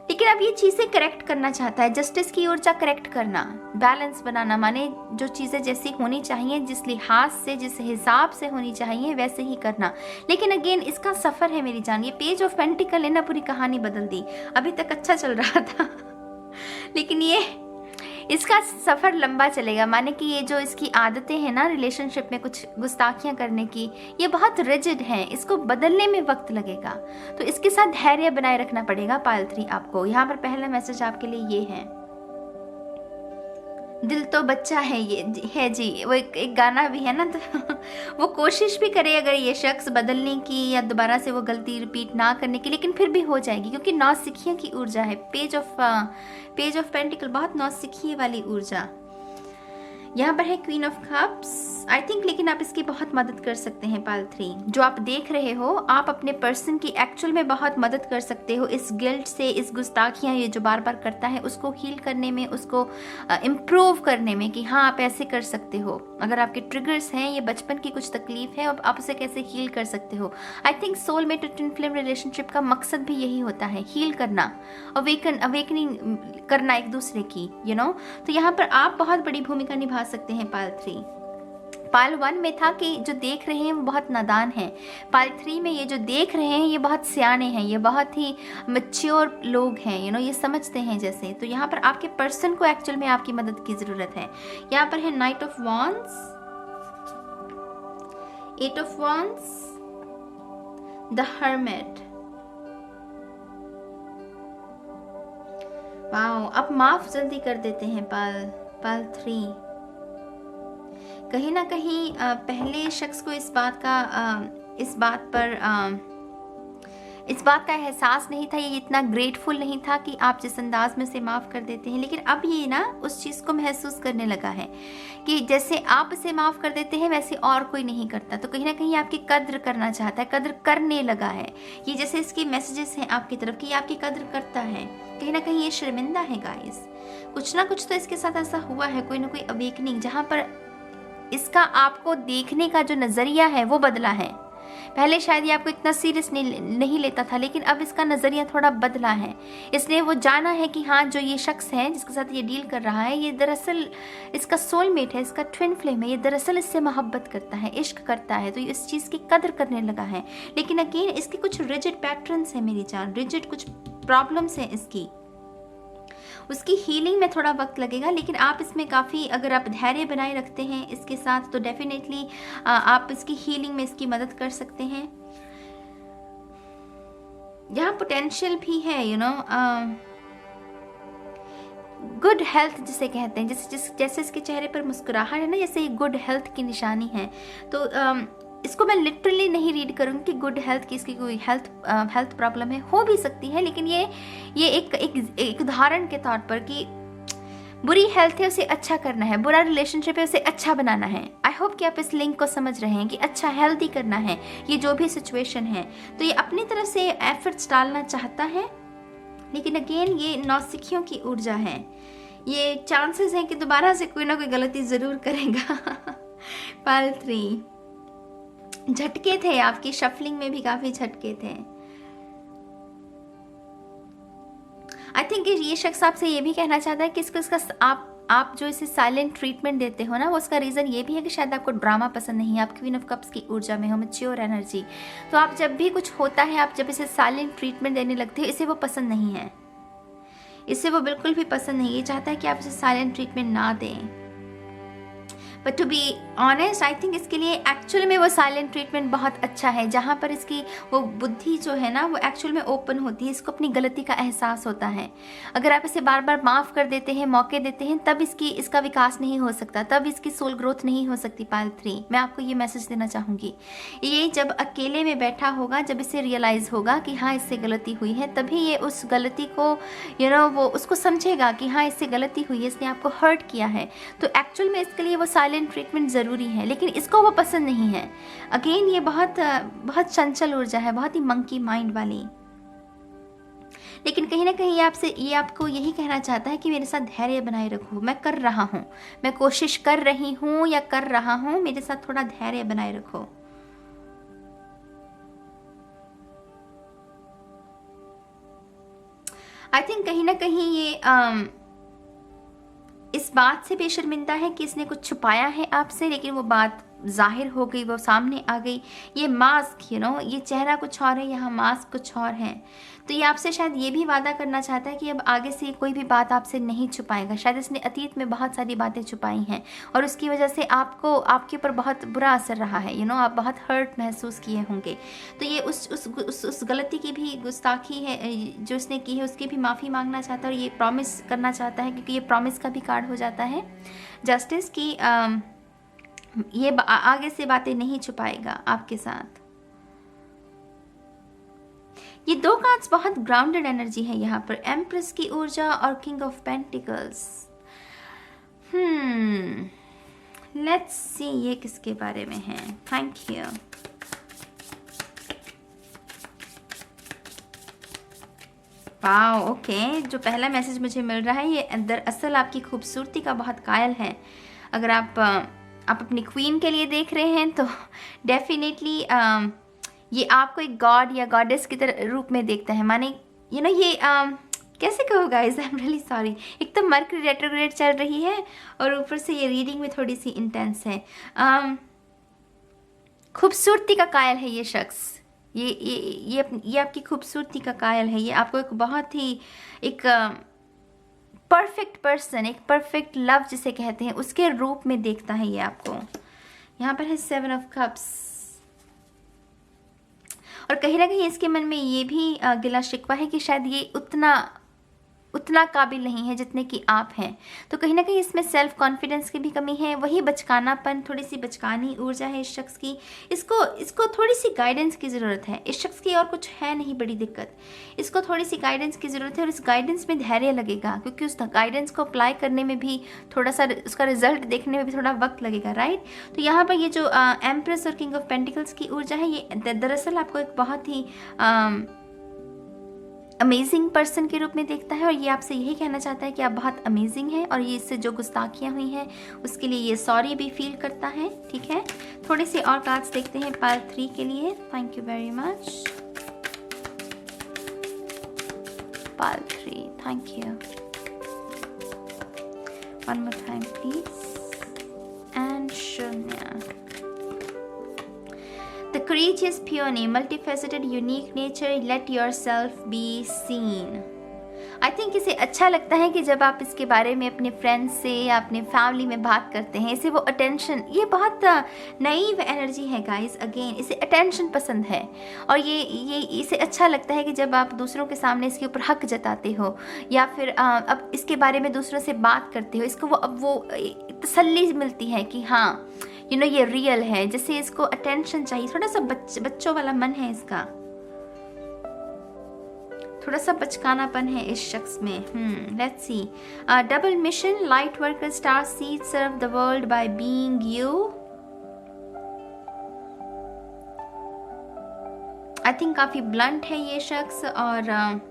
Speaker 1: लेकिन अब ये चीज़ें करेक्ट करना चाहता है। जस्टिस की ऊर्जा करेक्ट करना, बैलेंस बनाना, माने जो चीज़ें जैसी होनी चाहिए, जिस लिहाज से, जिस हिसाब से होनी चाहिए वैसे ही करना। लेकिन अगेन इसका सफ़र है मेरी जान। ये पेज ऑफ पेंटिकल है ना, पूरी कहानी बदल दी। अभी तक अच्छा चल रहा था लेकिन ये इसका सफ़र लंबा चलेगा। माने कि ये जो इसकी आदतें हैं ना रिलेशनशिप में, कुछ गुस्ताखियाँ करने की, ये बहुत रिजिड हैं, इसको बदलने में वक्त लगेगा। तो इसके साथ धैर्य बनाए रखना पड़ेगा पाइल 3 आपको। यहाँ पर पहला मैसेज आपके लिए ये है, दिल तो बच्चा है, ये है जी, वो एक गाना भी है ना, तो वो कोशिश भी करे अगर ये शख्स बदलने की या दोबारा से वो गलती रिपीट ना करने की, लेकिन फिर भी हो जाएगी, क्योंकि नौसिखियों की ऊर्जा है। पेज ऑफ पेंटिकल बहुत नौसिखिए वाली ऊर्जा। यहाँ पर है queen of cups, I think, लेकिन आप इसकी बहुत मदद कर सकते हैं पाइल 3। जो आप देख रहे हो, आप अपने पर्सन की एक्चुअल में बहुत मदद कर सकते हो इस गिल्ट से, इस गुस्ताखियाँ ये जो बार बार करता है उसको हील करने में, उसको इम्प्रूव करने में, कि हाँ आप ऐसे कर सकते हो। अगर आपके ट्रिगर्स हैं, ये बचपन की कुछ तकलीफ है, अब आप उसे कैसे हील कर सकते हो। आई थिंक सोलमेट और ट्विन फ्लेम रिलेशनशिप का मकसद भी यही होता है, हील करना, अवेकनिंग करना एक दूसरे की, यू नो। तो यहाँ पर आप बहुत बड़ी भूमिका निभा सकते हैं पाइल 3। पाइल 1 में था कि जो देख रहे हैं वो बहुत नादान हैं, पाइल 3 में ये जो देख रहे हैं ये बहुत सियाने हैं, ये बहुत ही मैच्योर लोग हैं, यू नो, ये समझते हैं जैसे। तो यहाँ पर आपके पर्सन को एक्चुअल में आपकी मदद की ज़रूरत है। यहाँ पर है night of wands, 8 of wands, the hermit. Wow, अब माफ़ जल्दी कर देते हैं पाइल 3। कहीं ना कहीं पहले शख्स को इस बात का एहसास नहीं था, ये इतना ग्रेटफुल नहीं था कि आप जिस अंदाज में से माफ़ कर देते हैं, लेकिन अब ये ना उस चीज़ को महसूस करने लगा है कि जैसे आप इसे माफ़ कर देते हैं वैसे और कोई नहीं करता। तो कहीं ना कहीं आपकी कद्र करना चाहता है, कद्र करने लगा है। ये जैसे इसके मैसेजेस हैं आपकी तरफ कि आपकी कद्र करता है, कहीं ना कहीं ये शर्मिंदा है गाइस। कुछ ना कुछ तो इसके साथ ऐसा हुआ है, कोई ना कोई अवेकनिंग, जहाँ पर इसका आपको देखने का जो नज़रिया है वो बदला है। पहले शायद ये आपको इतना सीरियस नहीं लेता था, लेकिन अब इसका नज़रिया थोड़ा बदला है। इसलिए वो जाना है कि हाँ, जो ये शख्स है जिसके साथ ये डील कर रहा है, ये दरअसल इसका सोलमेट है, इसका ट्विन फ्लेम है, ये दरअसल इससे मोहब्बत करता है, इश्क करता है। तो ये इस चीज़ की कदर करने लगा है। लेकिन अगेन इसके कुछ रिजिड पैटर्न्स हैं मेरी जान, रिजिड कुछ प्रॉब्लम्स हैं इसकी, उसकी हीलिंग में थोड़ा वक्त लगेगा। लेकिन आप इसमें काफ़ी, अगर आप धैर्य बनाए रखते हैं इसके साथ, तो डेफिनेटली आप इसकी हीलिंग में इसकी मदद कर सकते हैं। यहाँ पोटेंशियल भी है, यू नो, गुड हेल्थ जिसे कहते हैं, जैसे इसके चेहरे पर मुस्कुराहट है ना, जैसे ये गुड हेल्थ की निशानी है। तो इसको मैं लिटरली नहीं रीड करूँगी कि गुड हेल्थ की इसकी कोई हेल्थ प्रॉब्लम है, हो भी सकती है, लेकिन ये एक उदाहरण के तौर पर कि बुरी हेल्थ है उसे अच्छा करना है, बुरा रिलेशनशिप है उसे अच्छा बनाना है। आई होप कि आप इस लिंक को समझ रहे हैं कि अच्छा हेल्दी करना है ये जो भी सिचुएशन है। तो ये अपनी तरफ से एफर्ट्स डालना चाहता है, लेकिन अगेन ये नौसिखियों की ऊर्जा है, ये चांसेस हैं कि दोबारा से कोई ना कोई गलती ज़रूर करेगा। पाइल 3 झटके थे आपकी शफलिंग में भी, काफ़ी झटके थे। आई थिंक ये शख्स आपसे ये भी कहना चाहता है कि इसको इसका आप जो इसे साइलेंट ट्रीटमेंट देते हो ना, वो उसका रीज़न ये भी है कि शायद आपको ड्रामा पसंद नहीं है। आप क्वीन ऑफ कप्स की ऊर्जा में हो, मैच्योर एनर्जी। तो आप जब भी कुछ होता है, आप जब इसे साइलेंट ट्रीटमेंट देने लगते हो, इसे वो पसंद नहीं है, इसे वो बिल्कुल भी पसंद नहीं। ये चाहता है कि आप इसे साइलेंट ट्रीटमेंट ना दें। But to be honest, I think इसके लिए एक्चुअल में वो साइलेंट ट्रीटमेंट बहुत अच्छा है, जहाँ पर इसकी वो बुद्धि जो है ना, वो एक्चुअल में ओपन होती है, इसको अपनी गलती का एहसास होता है। अगर आप इसे बार बार माफ़ कर देते हैं, मौके देते हैं, तब इसका विकास नहीं हो सकता, तब इसकी सोल ग्रोथ नहीं हो सकती। पाइल 3, मैं आपको ये मैसेज देना चाहूँगी, ये जब अकेले में बैठा होगा, जब इसे रियलाइज़ होगा कि हाँ इससे गलती हुई है, तभी ये उस गलती को वो उसको समझेगा कि हाँ इससे गलती हुई है, इसने आपको हर्ट किया है। तो एक्चुअल में इसके लिए वो साइलेंट ट्रीटमेंट ज़रूरी है, लेकिन इसको वो पसंद नहीं है। अगेन ये बहुत चंचल ऊर्जा है, बहुत ही मंकी माइंड वाली। लेकिन कहीं ना कहीं ये आपको यही कहना चाहता है कि मेरे साथ धैर्य बनाए रखो, मैं कर रहा हूँ, मैं कोशिश कर रही हूँ या कर रहा हूँ, मेरे साथ थोड़ा धैर्य बनाए रखो। आई थिंक कहीं ना कहीं ये इस बात से बेशर्मिंदा है कि इसने कुछ छुपाया है आपसे, लेकिन वो बात जाहिर हो गई, वो सामने आ गई। ये मास्क ये चेहरा कुछ और है, यहाँ मास्क कुछ और है। तो ये आपसे शायद ये भी वादा करना चाहता है कि अब आगे से कोई भी बात आपसे नहीं छुपाएगा। शायद इसने अतीत में बहुत सारी बातें छुपाई हैं और उसकी वजह से आपके ऊपर बहुत बुरा असर रहा है। आप बहुत हर्ट महसूस किए होंगे। तो ये उस गलती की भी, गुस्ताखी है जो इसने की है, उसकी भी माफ़ी मांगना चाहता है और ये प्रॉमिस करना चाहता है, क्योंकि ये प्रॉमिस का भी कार्ड हो जाता है जस्टिस की। ये आगे से बातें नहीं छुपाएगा आपके साथ। ये दो कार्ड्स बहुत ग्राउंडेड एनर्जी है यहाँ पर, एम्प्रेस की ऊर्जा और king of pentacles. Let's see ये किसके बारे में है। Thank you. Wow, okay. जो पहला मैसेज मुझे मिल रहा है, ये दरअसल आपकी खूबसूरती का बहुत कायल है। अगर आप अपनी क्वीन के लिए देख रहे हैं तो डेफिनेटली ये आपको एक गॉड या गॉडेस की तरह रूप में देखता है। माने ये कैसे कहूँ guys, I am really sorry. एक तो मर्करी रेट्रोग्रेड चल रही है और ऊपर से ये रीडिंग में थोड़ी सी इंटेंस है। खूबसूरती का कायल है ये शख्स। ये आपकी खूबसूरती का कायल है। ये आपको एक बहुत ही एक परफेक्ट पर्सन, एक परफेक्ट लव जिसे कहते हैं, उसके रूप में देखता है ये आपको। यहाँ पर है 7 ऑफ कप्स। और कहीं ना कहीं इसके मन में ये भी गिला शिकवा है कि शायद ये उतना काबिल नहीं है जितने कि आप हैं। तो कहीं ना कहीं इसमें सेल्फ कॉन्फिडेंस की भी कमी है, वही बचकानापन, थोड़ी सी बचकानी ऊर्जा है इस शख्स की। इसको थोड़ी सी गाइडेंस की ज़रूरत है इस शख्स की, और कुछ है नहीं बड़ी दिक्कत। इसको थोड़ी सी गाइडेंस की ज़रूरत है और इस गाइडेंस में धैर्य लगेगा, क्योंकि उस गाइडेंस को अप्लाई करने में भी थोड़ा सा, उसका रिजल्ट देखने में भी थोड़ा वक्त लगेगा, राइट। तो यहाँ पर ये जो एम्प्रेस और किंग ऑफ पेंटिकल्स की ऊर्जा है, ये दरअसल आपको एक बहुत ही अमेजिंग पर्सन के रूप में देखता है और ये आपसे यही कहना चाहता है कि आप बहुत अमेजिंग हैं और ये इससे जो गुस्ताखियाँ हुई हैं उसके लिए ये सॉरी भी फील करता है। ठीक है, थोड़े से और कार्ड्स देखते हैं पाइल 3 के लिए। Thank you very much pile 3, thank you. One more time please. And शून्य। The courageous peony, multifaceted, unique nature, let yourself be seen. I think इसे अच्छा लगता है कि जब आप इसके बारे में अपने फ्रेंड्स से या अपने फैमिली में बात करते हैं, इसे वो अटेंशन, ये बहुत नईव एनर्जी है गाइस। अगेन इसे अटेंशन पसंद है और ये इसे अच्छा लगता है कि जब आप दूसरों के सामने इसके ऊपर हक जताते हो या फिर अब इसके बारे में दूसरों से बात करते हो, इसको वो तसल्ली मिलती है कि हाँ ये रियल है। जैसे इसको अटेंशन चाहिए, थोड़ा सा बच्चों वाला मन है इसका, थोड़ा सा बचकानापन है इस शख्स में। Let's see. Double mission, light worker, star seed, serve the world by being you. I think काफी ब्लंट है ये शख्स और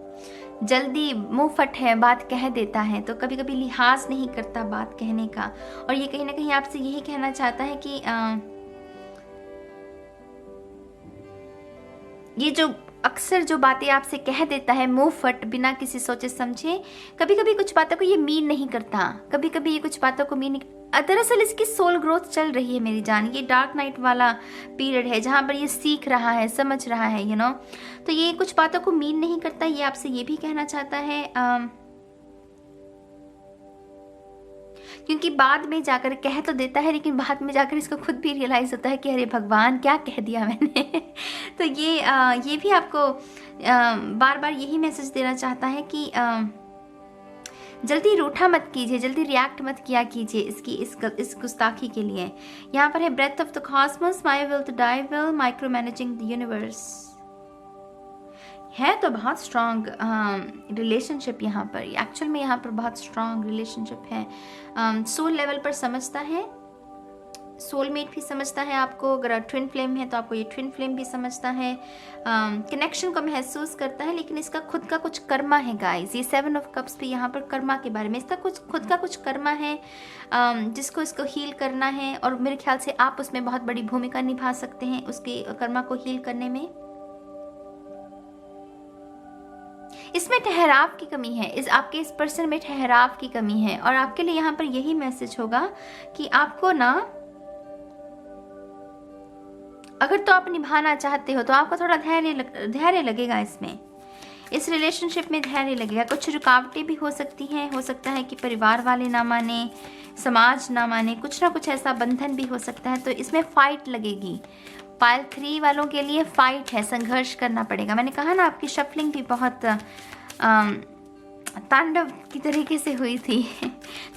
Speaker 1: जल्दी मुंह फट है, बात कह देता है, तो कभी कभी लिहाज नहीं करता बात कहने का। और ये कहीं ना कहीं आपसे यही कहना चाहता है कि ये जो अक्सर जो बातें आपसे कह देता है मुंह फट बिना किसी सोचे समझे, कभी कभी कुछ बातों को ये मीन नहीं करता, कभी कभी ये कुछ बातों को मीन दरअसल इसकी सोल ग्रोथ चल रही है मेरी जान। ये डार्क नाइट वाला पीरियड है जहाँ पर ये सीख रहा है, समझ रहा है, यू नो। तो ये कुछ बातों को मीन नहीं करता, ये आपसे ये भी कहना चाहता है, क्योंकि बाद में जाकर कह तो देता है लेकिन बाद में जाकर इसको खुद भी रियलाइज़ होता है कि अरे भगवान क्या कह दिया मैंने। तो ये भी आपको बार बार यही मैसेज देना चाहता है कि जल्दी रूठा मत कीजिए, जल्दी रिएक्ट मत किया कीजिए इस गुस्ताखी के लिए। यहाँ पर है breath of the cosmos, my will to thy will, micromanaging the universe. है तो बहुत स्ट्रॉन्ग रिलेशनशिप यहाँ पर, एक्चुअल में यहाँ पर बहुत स्ट्रॉन्ग रिलेशनशिप है। सोल लेवल पर समझता है, सोलमेट भी समझता है आपको, अगर ट्विन फ्लेम है तो आपको ये ट्विन फ्लेम भी समझता है, कनेक्शन को महसूस करता है, लेकिन इसका खुद का कुछ कर्मा है गाइस। ये 7 ऑफ कप्स भी यहाँ पर कर्मा के बारे में, इसका कुछ खुद का कुछ कर्मा है जिसको इसको हील करना है, और मेरे ख्याल से आप उसमें बहुत बड़ी भूमिका निभा सकते हैं उसके कर्मा को हील करने में। इसमें ठहराव की कमी है, आपके इस पर्सन में ठहराव की कमी है, और आपके लिए यहाँ पर यही मैसेज होगा कि आपको ना, अगर तो आप निभाना चाहते हो तो आपको थोड़ा धैर्य लगेगा इसमें, इस रिलेशनशिप में धैर्य लगेगा। कुछ रुकावटें भी हो सकती हैं, हो सकता है कि परिवार वाले ना माने, समाज ना माने, कुछ ना कुछ ऐसा बंधन भी हो सकता है, तो इसमें फाइट लगेगी। पाइल 3 वालों के लिए फाइट है, संघर्ष करना पड़ेगा। मैंने कहा ना आपकी शफलिंग भी बहुत तांडव की तरीके से हुई थी।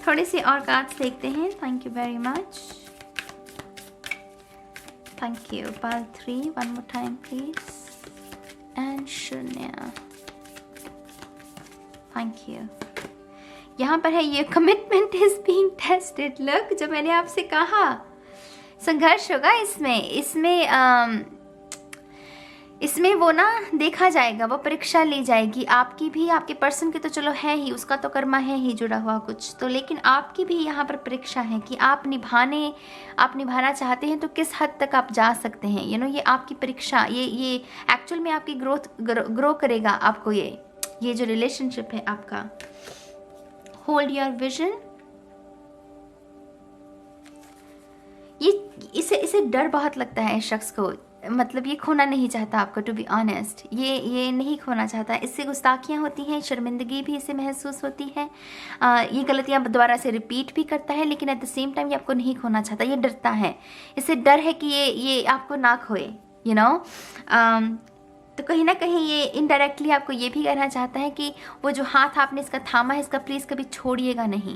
Speaker 1: थोड़ी सी और कार्ड्स देखते हैं। Thank you very much, thank you. Pile 3 one more time please, and शून्य, थैंक यू। यहाँ पर है ये commitment is being tested. Look, जो मैंने आपसे कहा संघर्ष होगा इसमें वो ना देखा जाएगा, वो परीक्षा ली जाएगी आपकी भी, आपके पर्सन की तो चलो है ही, उसका तो कर्मा है ही जुड़ा हुआ कुछ, तो लेकिन आपकी भी यहाँ पर परीक्षा है कि आप निभाना चाहते हैं तो किस हद तक आप जा सकते हैं। यू नो, ये आपकी परीक्षा, ये एक्चुअल में आपकी ग्रो करेगा आपको। ये जो रिलेशनशिप है आपका। Hold your vision. इसे डर बहुत लगता है इस शख्स को, मतलब ये खोना नहीं चाहता आपको, टू बी ऑनेस्ट। ये नहीं खोना चाहता। इससे गुस्ताखियाँ होती हैं, शर्मिंदगी भी इसे महसूस होती है, ये गलतियाँ दोबारा से रिपीट भी करता है, लेकिन एट द सेम टाइम ये आपको नहीं खोना चाहता, ये डरता है। इसे डर है कि ये आपको ना खोए, यू नो। तो कहीं ना कहीं ये इनडायरेक्टली आपको ये भी कहना चाहता है कि वो जो हाथ आपने इसका थामा है, इसका प्लीज़ कभी छोड़िएगा नहीं,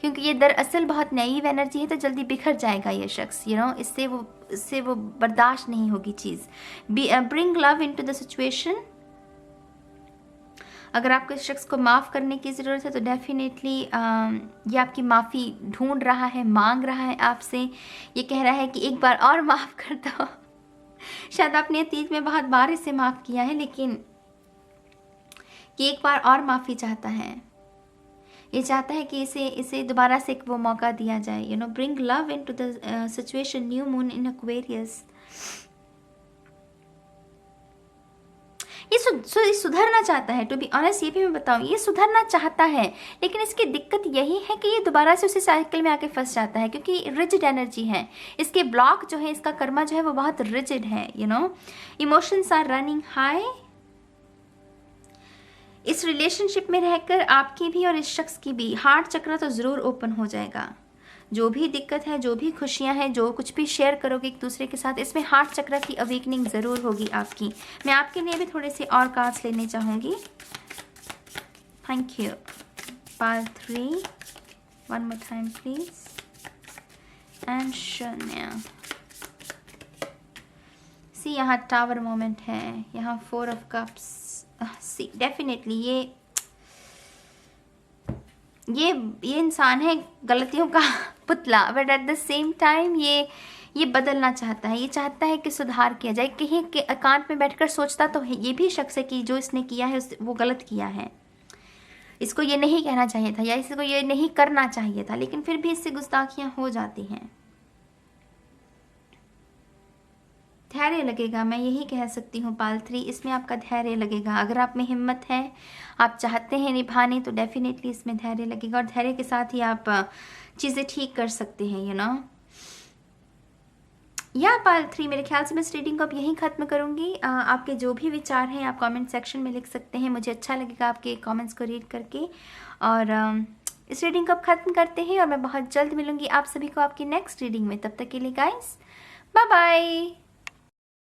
Speaker 1: क्योंकि ये दरअसल बहुत नैव एनर्जी है, तो जल्दी बिखर जाएगा ये शख्स, यू नो। इससे वो बर्दाश्त नहीं होगी चीज़। Bring love into the situation. अगर आपको इस शख्स को माफ़ करने की ज़रूरत है तो डेफिनेटली ये आपकी माफ़ी ढूंढ रहा है, मांग रहा है आपसे। ये कह रहा है कि एक बार और माफ़ कर दो। शायद आपने अतीत में बहुत बार इसे माफ़ किया है, लेकिन ये एक बार और माफ़ी चाहता है। ये चाहता है कि इसे दोबारा से एक वो मौका दिया जाए, you know. Bring love into the situation, new moon in Aquarius. ये सुधरना चाहता है, टू बी ऑनेस्ट। ये भी मैं बताऊं, ये सुधरना चाहता है, लेकिन इसकी दिक्कत यही है कि ये दोबारा से उसी साइकिल में आके फंस जाता है, क्योंकि रिजिड एनर्जी है इसके। ब्लॉक जो है, इसका कर्मा जो है वो बहुत रिजिड है, you know. Emotions are running high. इस रिलेशनशिप में रहकर आपकी भी और इस शख्स की भी हार्ट चक्र तो ज़रूर ओपन हो जाएगा। जो भी दिक्कत है, जो भी खुशियां हैं, जो कुछ भी शेयर करोगे एक दूसरे के साथ, इसमें हार्ट चक्र की अवेकनिंग ज़रूर होगी आपकी। मैं आपके लिए भी थोड़े से और कार्ड्स लेने चाहूँगी। Thank you. Pile 3 one more time please, and शून्य। सी, यहाँ टावर मोमेंट है, यहाँ 4 ऑफ कप्स। सी, डेफिनेटली ये इंसान है गलतियों का पुतला, but at the same time ये बदलना चाहता है। ये चाहता है कि सुधार किया जाए। कहीं के एकांत में बैठकर सोचता तो है, ये भी शख्स है कि जो इसने किया है वो गलत किया है, इसको ये नहीं कहना चाहिए था या इसको ये नहीं करना चाहिए था, लेकिन फिर भी इससे गुस्ताखियाँ हो जाती हैं। धैर्य लगेगा, मैं यही कह सकती हूँ पाल 3, इसमें आपका धैर्य लगेगा। अगर आप में हिम्मत है, आप चाहते हैं निभाने, तो डेफिनेटली इसमें धैर्य लगेगा और धैर्य के साथ ही आप चीज़ें ठीक कर सकते हैं, यू नो। या पाल 3, मेरे ख्याल से मैं इस रीडिंग को अब यहीं ख़त्म करूँगी। आपके जो भी विचार हैं आप कमेंट सेक्शन में लिख सकते हैं, मुझे अच्छा लगेगा आपके कमेंट्स को रीड करके। और इस रीडिंग को अब ख़त्म करते हैं और मैं बहुत जल्द मिलूँगी आप सभी को आपकी नेक्स्ट रीडिंग में। तब तक के लिए गाइस, बाय बाय।